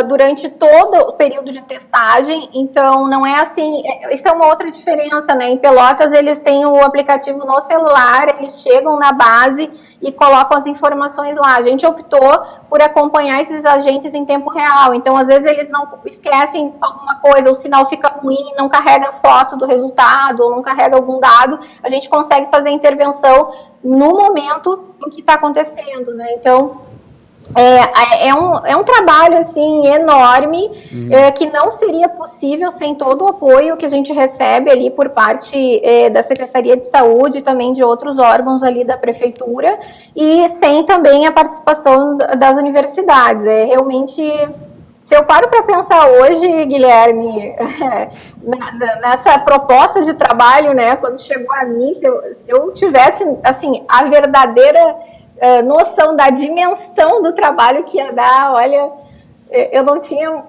Speaker 5: durante todo o período de testagem. Então, não é assim, isso é uma outra diferença, né? Em Pelotas, eles têm o aplicativo no celular, eles chegam na base e colocam as informações lá. A gente optou por acompanhar esses agentes em tempo real. Então, às vezes, eles não esquecem alguma coisa, o sinal fica ruim, não carrega foto do resultado, ou não carrega algum dado, a gente consegue fazer a intervenção no momento em que está acontecendo, né? Então, é um trabalho, assim, enorme, que não seria possível sem todo o apoio que a gente recebe ali por parte da Secretaria de Saúde e também de outros órgãos ali da Prefeitura, e sem também a participação das universidades. Realmente, se eu paro para pensar hoje, Guilherme, nessa proposta de trabalho, né, quando chegou a mim, se eu tivesse, assim, a verdadeira noção da dimensão do trabalho que ia dar, olha, eu não tinha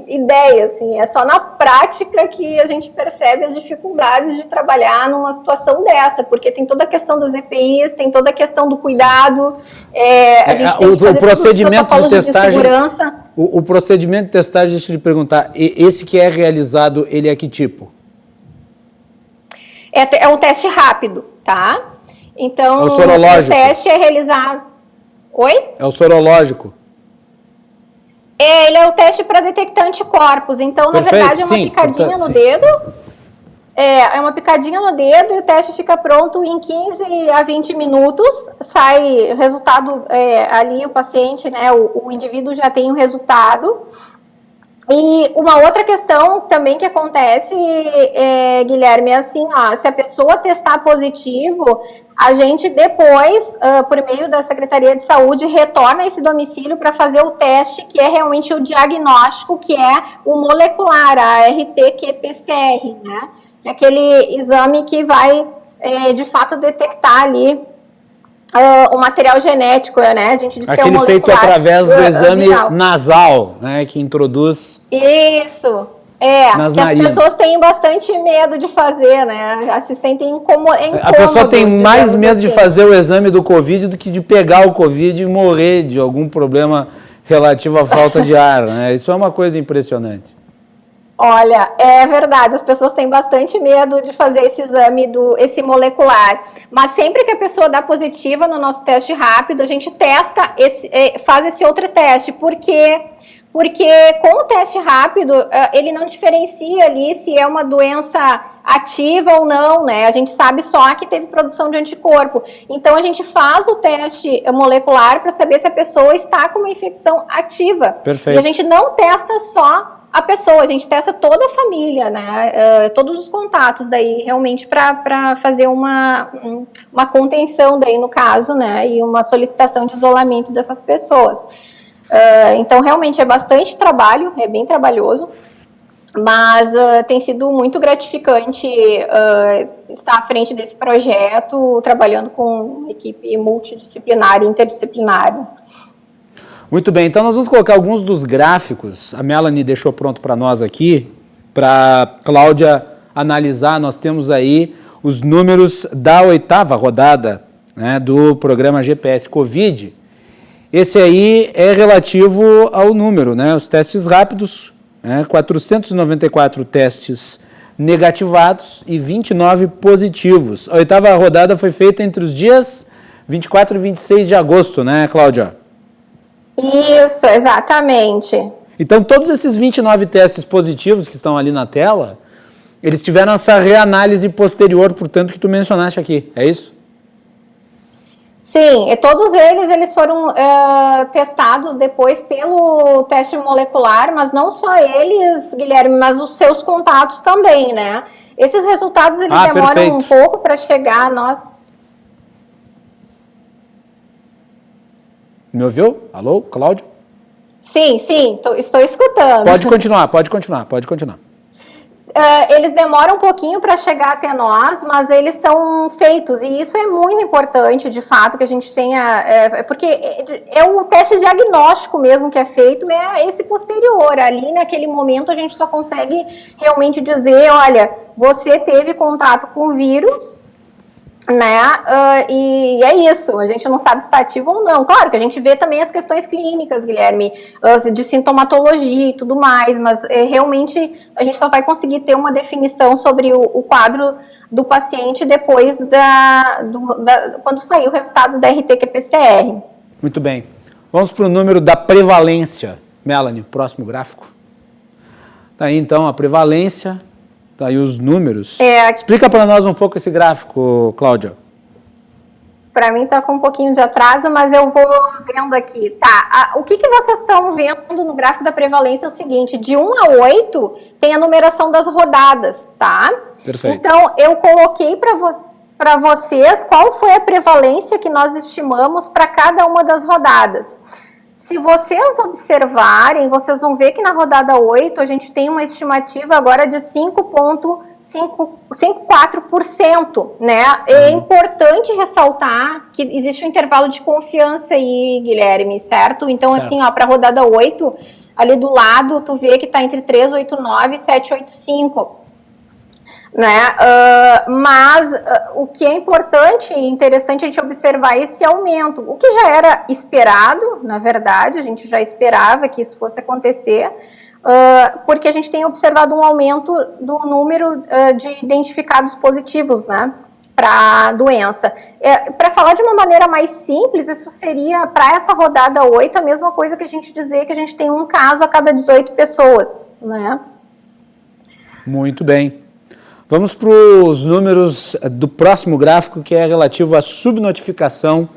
Speaker 5: ideia, assim, é só na prática que a gente percebe as dificuldades de trabalhar numa situação dessa, porque tem toda a questão das EPIs, tem toda a questão do cuidado, a gente tem que fazer
Speaker 2: o procedimento
Speaker 5: todos os
Speaker 2: de testagem,
Speaker 5: de segurança.
Speaker 2: O procedimento de testagem, deixa eu lhe perguntar, esse que é realizado, ele é que tipo?
Speaker 5: É um teste rápido, tá? Então,
Speaker 2: é o sorológico.
Speaker 5: O teste é realizado... Oi?
Speaker 2: É o sorológico.
Speaker 5: Ele é o teste para detectar anticorpos. Então,
Speaker 2: Perfeito,
Speaker 5: na verdade, é uma picadinha no dedo. É uma picadinha no dedo e o teste fica pronto em 15 a 20 minutos. Sai o resultado ali, o paciente, né? O indivíduo já tem o resultado. E uma outra questão também que acontece, Guilherme, é assim, ó, se a pessoa testar positivo, a gente depois, por meio da Secretaria de Saúde, retorna a esse domicílio para fazer o teste, que é realmente o diagnóstico, que é o molecular, a RT-qPCR, né? Que é aquele exame que vai, de fato, detectar ali o material genético, né? A gente diz
Speaker 2: aquele
Speaker 5: que é o
Speaker 2: feito através do exame
Speaker 5: viral.
Speaker 2: nasal, né? Que introduz...
Speaker 5: Isso.
Speaker 2: Nas
Speaker 5: que
Speaker 2: narinas.
Speaker 5: As pessoas têm bastante medo de fazer, né? Já se sentem incômodas.
Speaker 2: A pessoa tem mais medo de fazer o exame do Covid do que de pegar o Covid e morrer de algum problema relativo à falta de ar, né? Isso é uma coisa impressionante.
Speaker 5: Olha, é verdade, as pessoas têm bastante medo de fazer esse exame, esse molecular. Mas sempre que a pessoa dá positiva no nosso teste rápido, a gente testa, faz esse outro teste. Por quê? Porque com o teste rápido, ele não diferencia ali se é uma doença ativa ou não, né? A gente sabe só que teve produção de anticorpo. Então, a gente faz o teste molecular para saber se a pessoa está com uma infecção ativa.
Speaker 2: Perfeito.
Speaker 5: E a gente não testa só a pessoa, a gente testa toda a família, né? Todos os contatos daí, realmente, para fazer uma contenção daí, no caso, né? E uma solicitação de isolamento dessas pessoas. Então, realmente, é bastante trabalho, é bem trabalhoso, mas tem sido muito gratificante estar à frente desse projeto, trabalhando com uma equipe multidisciplinar e interdisciplinar.
Speaker 2: Muito bem, então nós vamos colocar alguns dos gráficos, a Melanie deixou pronto para nós aqui, para Cláudia analisar. Nós temos aí os números da 8ª rodada, né, do programa GPS Covid. Esse aí é relativo ao número, né, os testes rápidos, 494 testes negativados e 29 positivos. A 8ª rodada foi feita entre os dias 24 e 26 de agosto, né, Cláudia?
Speaker 5: Isso, exatamente.
Speaker 2: Então, todos esses 29 testes positivos que estão ali na tela, eles tiveram essa reanálise posterior, portanto, que tu mencionaste aqui, é isso?
Speaker 5: Sim, todos eles foram testados depois pelo teste molecular, mas não só eles, Guilherme, mas os seus contatos também, né? Esses resultados, eles demoram
Speaker 2: perfeito.
Speaker 5: Um pouco para chegar a nós.
Speaker 2: Me ouviu? Alô, Cláudio?
Speaker 5: Sim, estou escutando.
Speaker 2: Pode continuar.
Speaker 5: Eles demoram um pouquinho para chegar até nós, mas eles são feitos, e isso é muito importante, de fato, que a gente tenha, porque é o teste diagnóstico mesmo que é feito, é esse posterior. Ali, naquele momento, a gente só consegue realmente dizer, olha, você teve contato com o vírus, né, e é isso, a gente não sabe se está ativo ou não. Claro que a gente vê também as questões clínicas, Guilherme, de sintomatologia e tudo mais, mas realmente a gente só vai conseguir ter uma definição sobre o quadro do paciente depois quando sair o resultado da RT-qPCR.
Speaker 2: Muito bem. Vamos para o número da prevalência. Melanie, próximo gráfico. Tá aí então a prevalência. Tá aí os números. Explica para nós um pouco esse gráfico, Cláudia.
Speaker 5: Para mim está com um pouquinho de atraso, mas eu vou vendo aqui. Tá, o que vocês estão vendo no gráfico da prevalência é o seguinte, de 1 a 8 tem a numeração das rodadas, tá?
Speaker 2: Perfeito.
Speaker 5: Então, eu coloquei para vocês qual foi a prevalência que nós estimamos para cada uma das rodadas. Se vocês observarem, vocês vão ver que na rodada 8 a gente tem uma estimativa agora de 5,7 5,4%, né? É importante ressaltar que existe um intervalo de confiança aí, Guilherme, certo? Então, certo. Assim, ó, para a rodada 8, ali do lado, tu vê que está entre 3,89 e 7,85, né? Mas o que é importante e interessante a gente observar esse aumento, o que já era esperado, na verdade, a gente já esperava que isso fosse acontecer, porque a gente tem observado um aumento do número de identificados positivos, né, para a doença. Para falar de uma maneira mais simples, isso seria, para essa rodada 8, a mesma coisa que a gente dizer que a gente tem um caso a cada 18 pessoas, né?
Speaker 2: Muito bem. Vamos para os números do próximo gráfico, que é relativo à subnotificação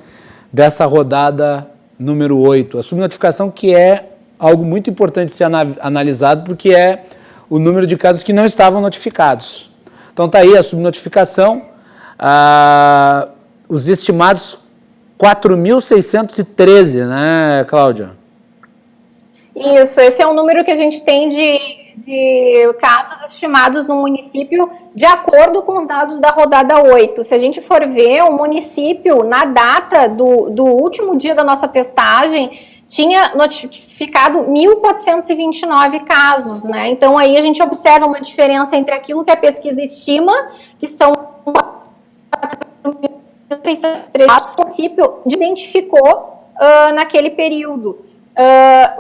Speaker 2: dessa rodada número 8. A subnotificação que é algo muito importante ser analisado, porque é o número de casos que não estavam notificados. Então está aí a subnotificação, os estimados 4.613, né, Cláudia?
Speaker 5: Isso, esse é o número que a gente tem de casos estimados no município de acordo com os dados da rodada 8. Se a gente for ver, o município, na data do último dia da nossa testagem, tinha notificado 1.429 casos, né? Então, aí a gente observa uma diferença entre aquilo que a pesquisa estima, que são 4.603 casos, que o município identificou naquele período.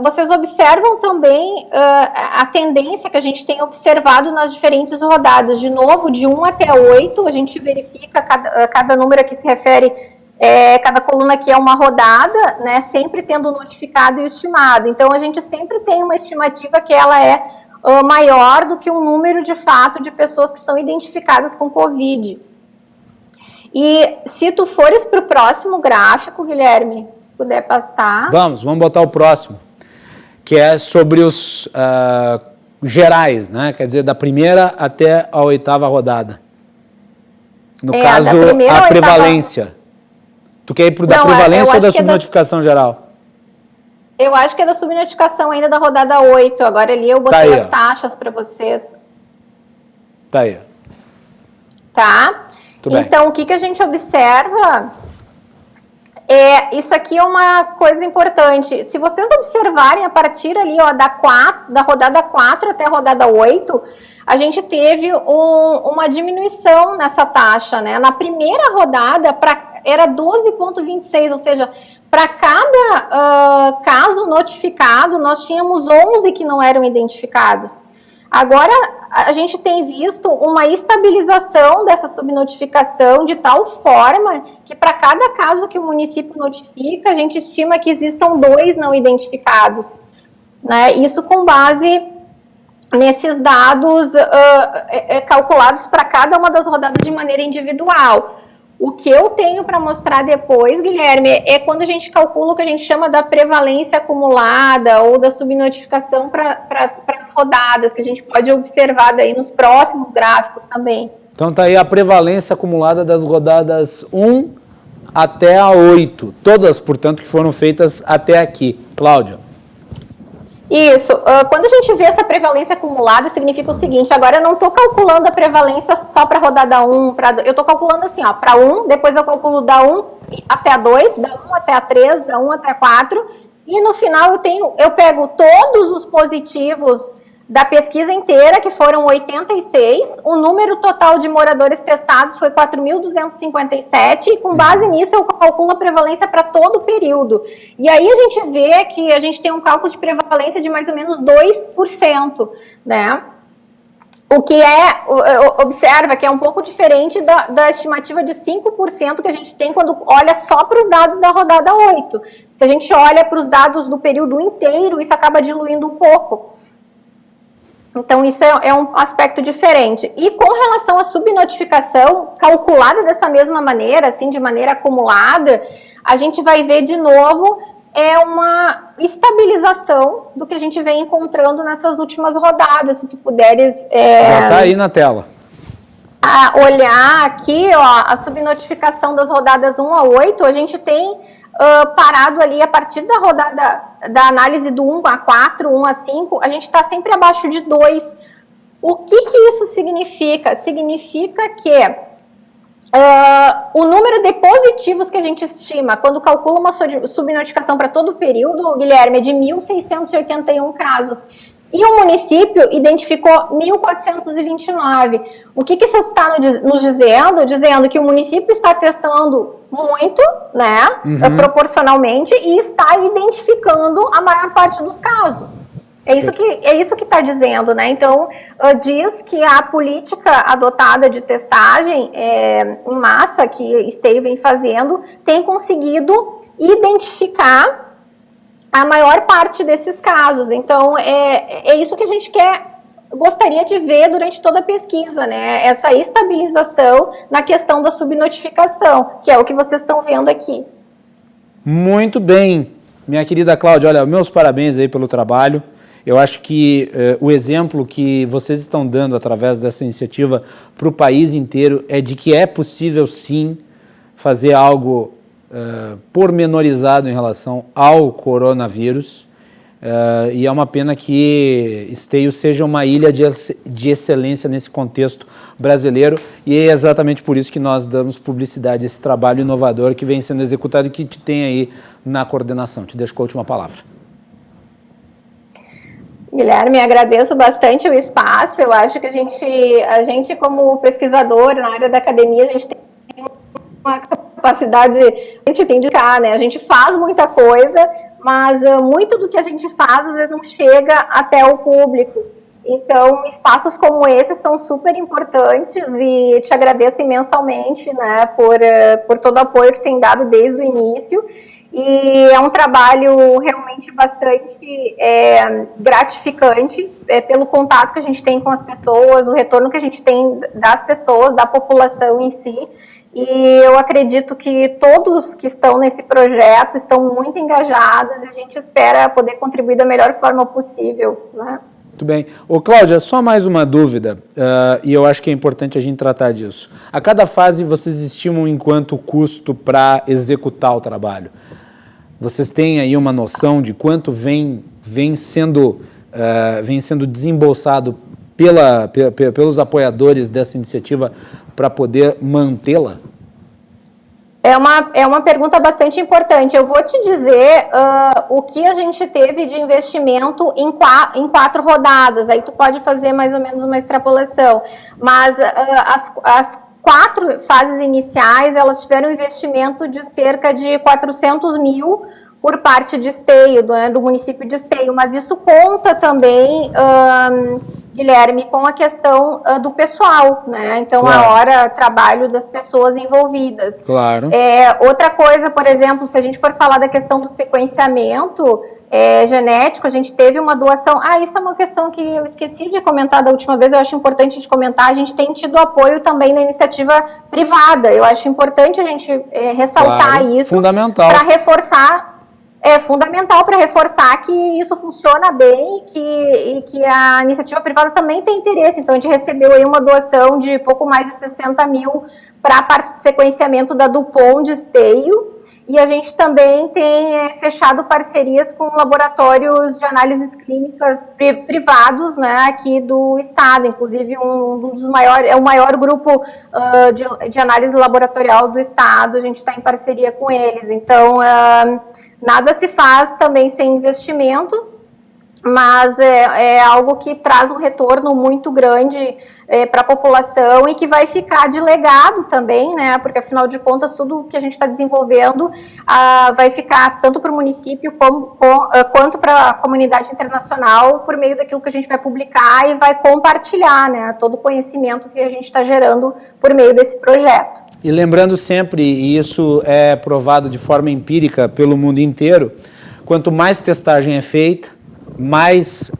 Speaker 5: Vocês observam também a tendência que a gente tem observado nas diferentes rodadas. De novo, de 1 até 8, a gente verifica cada número a que se refere, cada coluna aqui é uma rodada, né, sempre tendo notificado e estimado. Então, a gente sempre tem uma estimativa que ela é maior do que o número de fato de pessoas que são identificadas com Covid. E se tu fores para o próximo gráfico, Guilherme, se puder passar.
Speaker 2: Vamos botar o próximo, que é sobre os gerais, né? Quer dizer, da primeira até a 8ª rodada. No caso, a prevalência. Tu quer ir para o da prevalência ou da subnotificação geral?
Speaker 5: Eu acho que é da subnotificação ainda da rodada 8. Agora ali eu botei as taxas para vocês.
Speaker 2: Tá aí.
Speaker 5: Tá? Então, o que a gente observa isso aqui é uma coisa importante. Se vocês observarem a partir ali, ó, da rodada 4 até a rodada 8, a gente teve uma diminuição nessa taxa, né? Na primeira rodada era 12,26, ou seja, para cada caso notificado, nós tínhamos 11 que não eram identificados. Agora, a gente tem visto uma estabilização dessa subnotificação de tal forma que para cada caso que o município notifica, a gente estima que existam 2 não identificados, né? Isso com base nesses dados calculados para cada uma das rodadas de maneira individual. O que eu tenho para mostrar depois, Guilherme, é quando a gente calcula o que a gente chama da prevalência acumulada ou da subnotificação para as rodadas, que a gente pode observar daí nos próximos gráficos também.
Speaker 2: Então tá aí a prevalência acumulada das rodadas 1 até a 8, todas, portanto, que foram feitas até aqui. Cláudia.
Speaker 5: Isso, quando a gente vê essa prevalência acumulada, significa o seguinte, agora eu não estou calculando a prevalência só para a rodada 1, eu estou calculando assim, ó, para 1, depois eu calculo da 1 até a 2, da 1 até a 3, da 1 até a 4, e no final eu pego todos os positivos da pesquisa inteira, que foram 86, o número total de moradores testados foi 4.257, e com base nisso eu calculo a prevalência para todo o período. E aí a gente vê que a gente tem um cálculo de prevalência de mais ou menos 2%, né? O que observa que é um pouco diferente da estimativa de 5% que a gente tem quando olha só para os dados da rodada 8. Se a gente olha para os dados do período inteiro, isso acaba diluindo um pouco. Então, isso é um aspecto diferente. E com relação à subnotificação, calculada dessa mesma maneira, assim, de maneira acumulada, a gente vai ver de novo uma estabilização do que a gente vem encontrando nessas últimas rodadas. Se tu puderes...
Speaker 2: Já está aí na tela.
Speaker 5: Olhar aqui, ó, a subnotificação das rodadas 1 a 8, a gente tem parado ali a partir da rodada da análise do 1 a 4, 1 a 5, a gente está sempre abaixo de 2. O que isso significa? Significa que o número de positivos que a gente estima quando calcula uma subnotificação para todo o período, Guilherme, é de 1.681 casos. E o município identificou 1.429. O que isso está nos dizendo? Dizendo que o município está testando muito, né, proporcionalmente, e está identificando a maior parte dos casos. É isso que está dizendo, né? Então, diz que a política adotada de testagem em massa que Esteio vem fazendo tem conseguido identificar a maior parte desses casos. Então, é isso que a gente gostaria de ver durante toda a pesquisa, né? Essa estabilização na questão da subnotificação, que é o que vocês estão vendo aqui.
Speaker 2: Muito bem, minha querida Cláudia, olha, meus parabéns aí pelo trabalho. Eu acho que o exemplo que vocês estão dando através dessa iniciativa para o país inteiro é de que é possível, sim, fazer algo pormenorizado em relação ao coronavírus, e é uma pena que Esteio seja uma ilha de excelência nesse contexto brasileiro, e é exatamente por isso que nós damos publicidade a esse trabalho inovador que vem sendo executado e que te tem aí na coordenação. Te deixo com a última palavra.
Speaker 5: Guilherme, agradeço bastante o espaço. Eu acho que a gente como pesquisador na área da academia, a gente tem uma capacidade, a gente tem de indicar, né? A gente faz muita coisa, mas muito do que a gente faz às vezes não chega até o público. Então, espaços como esse são super importantes e te agradeço imensamente, né, por todo o apoio que tem dado desde o início. E é um trabalho realmente bastante gratificante pelo contato que a gente tem com as pessoas, o retorno que a gente tem das pessoas, da população em si. E eu acredito que todos que estão nesse projeto estão muito engajados e a gente espera poder contribuir da melhor forma possível, né?
Speaker 2: Muito bem. Ô, Cláudia, só mais uma dúvida, e eu acho que é importante a gente tratar disso. A cada fase vocês estimam em quanto custo para executar o trabalho? Vocês têm aí uma noção de quanto vem sendo desembolsado pelos apoiadores dessa iniciativa para poder mantê-la?
Speaker 5: É uma pergunta bastante importante. Eu vou te dizer o que a gente teve de investimento em 4 rodadas. Aí tu pode fazer mais ou menos uma extrapolação. Mas as 4 fases iniciais, elas tiveram um investimento de cerca de 400 mil por parte de Esteio, do município de Esteio. Mas isso conta também, Guilherme, com a questão do pessoal, né? Então, claro, a hora trabalho das pessoas envolvidas.
Speaker 2: Claro.
Speaker 5: Outra coisa, por exemplo, se a gente for falar da questão do sequenciamento genético, a gente teve uma doação. Isso é uma questão que eu esqueci de comentar da última vez, eu acho importante de comentar. A gente tem tido apoio também na iniciativa privada. Eu acho importante a gente ressaltar, claro, isso.
Speaker 2: Fundamental.
Speaker 5: Para reforçar. É fundamental para reforçar que isso funciona bem e que a iniciativa privada também tem interesse. Então, a gente recebeu aí uma doação de pouco mais de 60 mil para a parte de sequenciamento da Dupont de Esteio. E a gente também tem fechado parcerias com laboratórios de análises clínicas privados, né, aqui do estado. Inclusive, um dos maiores, o maior grupo de análise laboratorial do estado. A gente está em parceria com eles. Então, nada se faz também sem investimento, mas é algo que traz um retorno muito grande para a população e que vai ficar de legado também, né? Porque, afinal de contas, tudo que a gente está desenvolvendo vai ficar tanto para o município quanto para a comunidade internacional por meio daquilo que a gente vai publicar e vai compartilhar, né? Todo o conhecimento que a gente está gerando por meio desse projeto.
Speaker 2: E lembrando sempre, e isso é provado de forma empírica pelo mundo inteiro, quanto mais testagem é feita, mais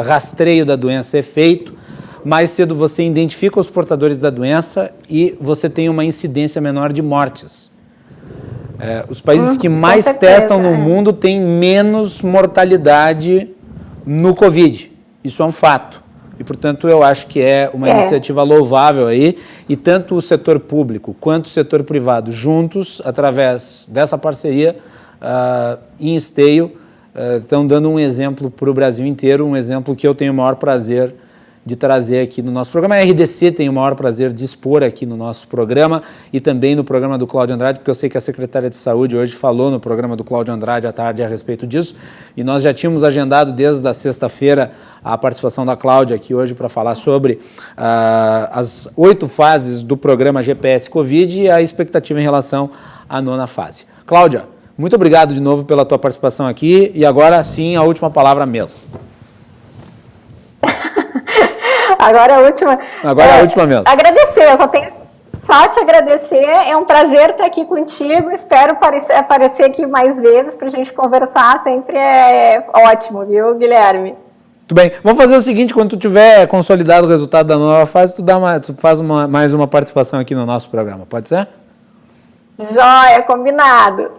Speaker 2: rastreio da doença é feito, mais cedo você identifica os portadores da doença e você tem uma incidência menor de mortes. Os países que mais testam no mundo têm menos mortalidade no Covid. Isso é um fato. E, portanto, eu acho que é uma iniciativa louvável aí, e tanto o setor público quanto o setor privado juntos, através dessa parceria em Esteio, estão dando um exemplo para o Brasil inteiro, um exemplo que eu tenho o maior prazer de trazer aqui no nosso programa. A RDC tem o maior prazer de expor aqui no nosso programa e também no programa do Cláudio Andrade, porque eu sei que a secretária de Saúde hoje falou no programa do Cláudio Andrade à tarde a respeito disso, e nós já tínhamos agendado desde a sexta-feira a participação da Cláudia aqui hoje para falar sobre as 8 fases do programa GPS Covid e a expectativa em relação à 9ª fase. Cláudia, muito obrigado de novo pela tua participação aqui e agora sim a última palavra mesmo.
Speaker 5: Agora a última.
Speaker 2: Agora a última mesmo.
Speaker 5: Agradecer, eu só tenho só te agradecer. É um prazer estar aqui contigo. Espero aparecer aqui mais vezes para a gente conversar. Sempre é ótimo, viu, Guilherme?
Speaker 2: Muito bem. Vamos fazer o seguinte: quando tu tiver consolidado o resultado da 9ª fase, tu faz mais uma participação aqui no nosso programa. Pode ser?
Speaker 5: Joia, combinado.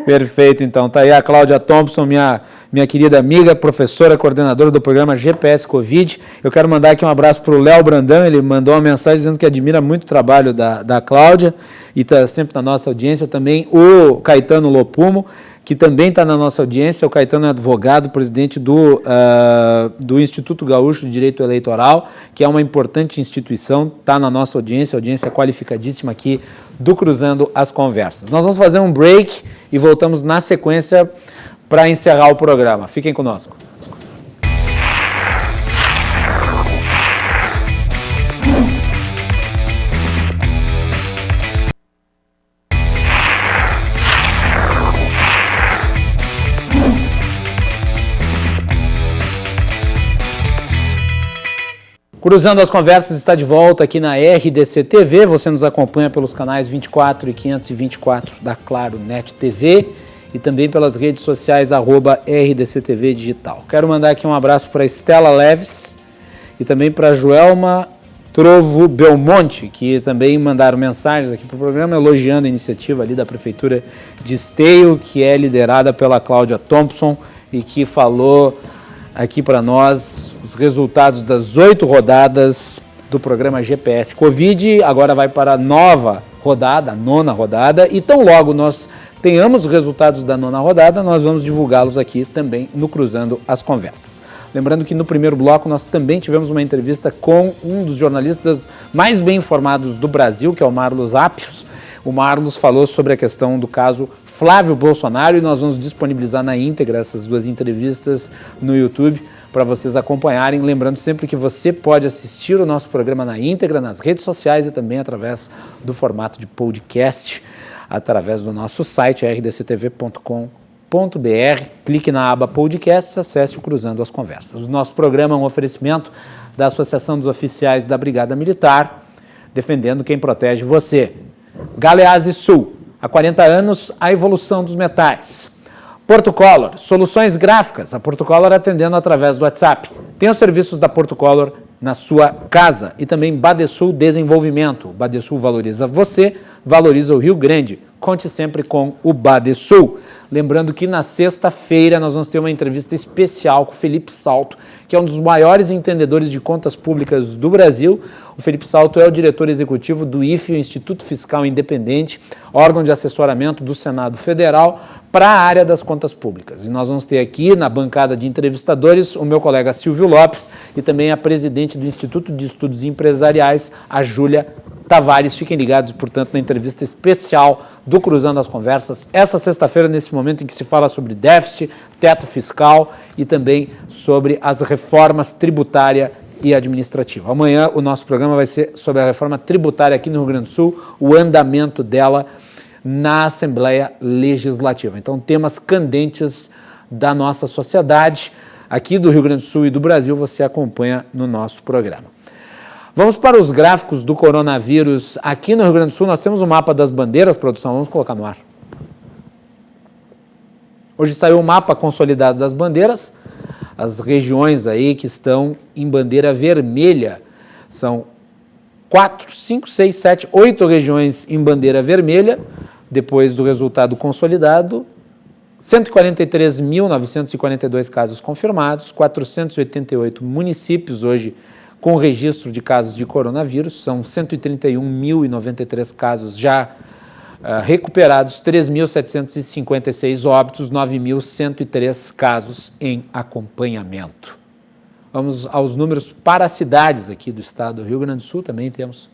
Speaker 2: Perfeito, então. Tá aí a Cláudia Thompson, minha querida amiga, professora, coordenadora do programa GPS Covid. Eu quero mandar aqui um abraço para o Léo Brandão, ele mandou uma mensagem dizendo que admira muito o trabalho da Cláudia e está sempre na nossa audiência. Também o Caetano Lopumo, que também está na nossa audiência. O Caetano é advogado, presidente do Instituto Gaúcho de Direito Eleitoral, que é uma importante instituição, está na nossa audiência qualificadíssima aqui do Cruzando as Conversas. Nós vamos fazer um break e voltamos na sequência para encerrar o programa. Fiquem conosco. Cruzando as Conversas está de volta aqui na RDC TV. Você nos acompanha pelos canais 24 e 524 da Claro Net TV e também pelas redes sociais @RDCTV Digital. Quero mandar aqui um abraço para Estela Leves e também para Joelma Trovo Belmonte, que também mandaram mensagens aqui para o programa elogiando a iniciativa ali da Prefeitura de Esteio, que é liderada pela Cláudia Thompson e que falou aqui para nós os resultados das 8 rodadas do programa GPS Covid. Agora vai para a nova rodada, a 9ª rodada, e tão logo nós tenhamos os resultados da 9ª rodada, nós vamos divulgá-los aqui também no Cruzando as Conversas. Lembrando que no primeiro bloco nós também tivemos uma entrevista com um dos jornalistas mais bem informados do Brasil, que é o Marlos Appius. O Marlos falou sobre a questão do caso Flávio Bolsonaro e nós vamos disponibilizar na íntegra essas 2 entrevistas no YouTube para vocês acompanharem. Lembrando sempre que você pode assistir o nosso programa na íntegra, nas redes sociais e também através do formato de podcast, através do nosso site rdctv.com.br. Clique na aba Podcasts e acesse o Cruzando as Conversas. O nosso programa é um oferecimento da Associação dos Oficiais da Brigada Militar, defendendo quem protege você. Galeazzi Sul, há 40 anos, a evolução dos metais. Porto Color, soluções gráficas, a Porto Color atendendo através do WhatsApp. Tem os serviços da Porto Color na sua casa. E também Badesul Desenvolvimento. Badesul valoriza você, valoriza o Rio Grande. Conte sempre com o Badesul. Lembrando que na sexta-feira nós vamos ter uma entrevista especial com o Felipe Salto, que é um dos maiores entendedores de contas públicas do Brasil. O Felipe Salto é o diretor executivo do IFE, o Instituto Fiscal Independente, órgão de assessoramento do Senado Federal para a área das contas públicas. E nós vamos ter aqui na bancada de entrevistadores o meu colega Silvio Lopes e também a presidente do Instituto de Estudos Empresariais, a Júlia Tavares. Fiquem ligados, portanto, na entrevista especial do Cruzando as Conversas, essa sexta-feira, nesse momento em que se fala sobre déficit, teto fiscal e também sobre as reformas tributária e administrativa. Amanhã o nosso programa vai ser sobre a reforma tributária aqui no Rio Grande do Sul, o andamento dela na Assembleia Legislativa. Então, temas candentes da nossa sociedade, aqui do Rio Grande do Sul e do Brasil, você acompanha no nosso programa. Vamos para os gráficos do coronavírus. Aqui no Rio Grande do Sul nós temos o mapa das bandeiras, produção, vamos colocar no ar. Hoje saiu o mapa consolidado das bandeiras, as regiões aí que estão em bandeira vermelha. São 4, 5, 6, 7, 8 regiões em bandeira vermelha, depois do resultado consolidado. 143.942 casos confirmados, 488 municípios hoje com registro de casos de coronavírus, são 131.093 casos já recuperados 3.756 óbitos, 9.103 casos em acompanhamento. Vamos aos números para as cidades aqui do estado do Rio Grande do Sul, também temos.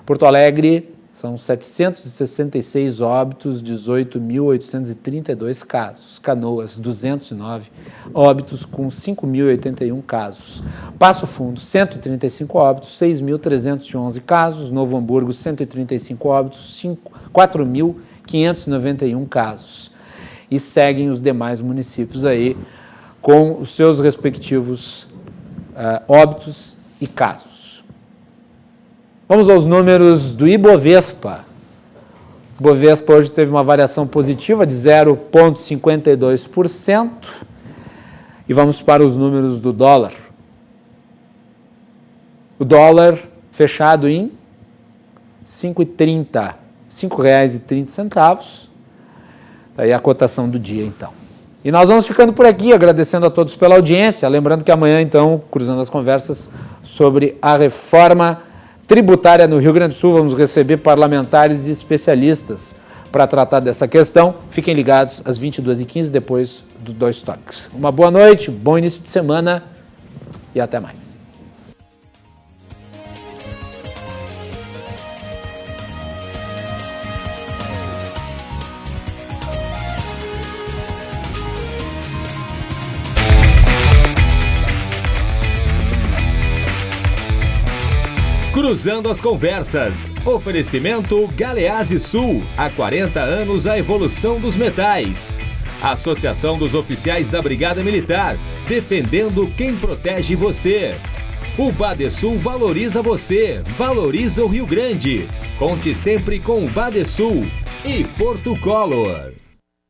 Speaker 2: Porto Alegre, são 766 óbitos, 18.832 casos. Canoas, 209 óbitos, com 5.081 casos. Passo Fundo, 135 óbitos, 6.311 casos. Novo Hamburgo, 135 óbitos, 4.591 casos. E seguem os demais municípios aí com os seus respectivos óbitos e casos. Vamos aos números do Ibovespa. O Ibovespa hoje teve uma variação positiva de 0,52%. E vamos para os números do dólar. O dólar fechado em R$ 5,30. R$ 5,30. Aí a cotação do dia, então. E nós vamos ficando por aqui, agradecendo a todos pela audiência. Lembrando que amanhã, então, cruzando as conversas sobre a reforma tributária no Rio Grande do Sul, vamos receber parlamentares e especialistas para tratar dessa questão. Fiquem ligados às 22h15, depois do Dois Toques. Uma boa noite, bom início de semana e até mais.
Speaker 1: Cruzando as conversas. Oferecimento Galeazzi Sul. Há 40 anos a evolução dos metais. Associação dos Oficiais da Brigada Militar. Defendendo quem protege você. O Badesul valoriza você. Valoriza o Rio Grande. Conte sempre com o Badesul. E Porto Color.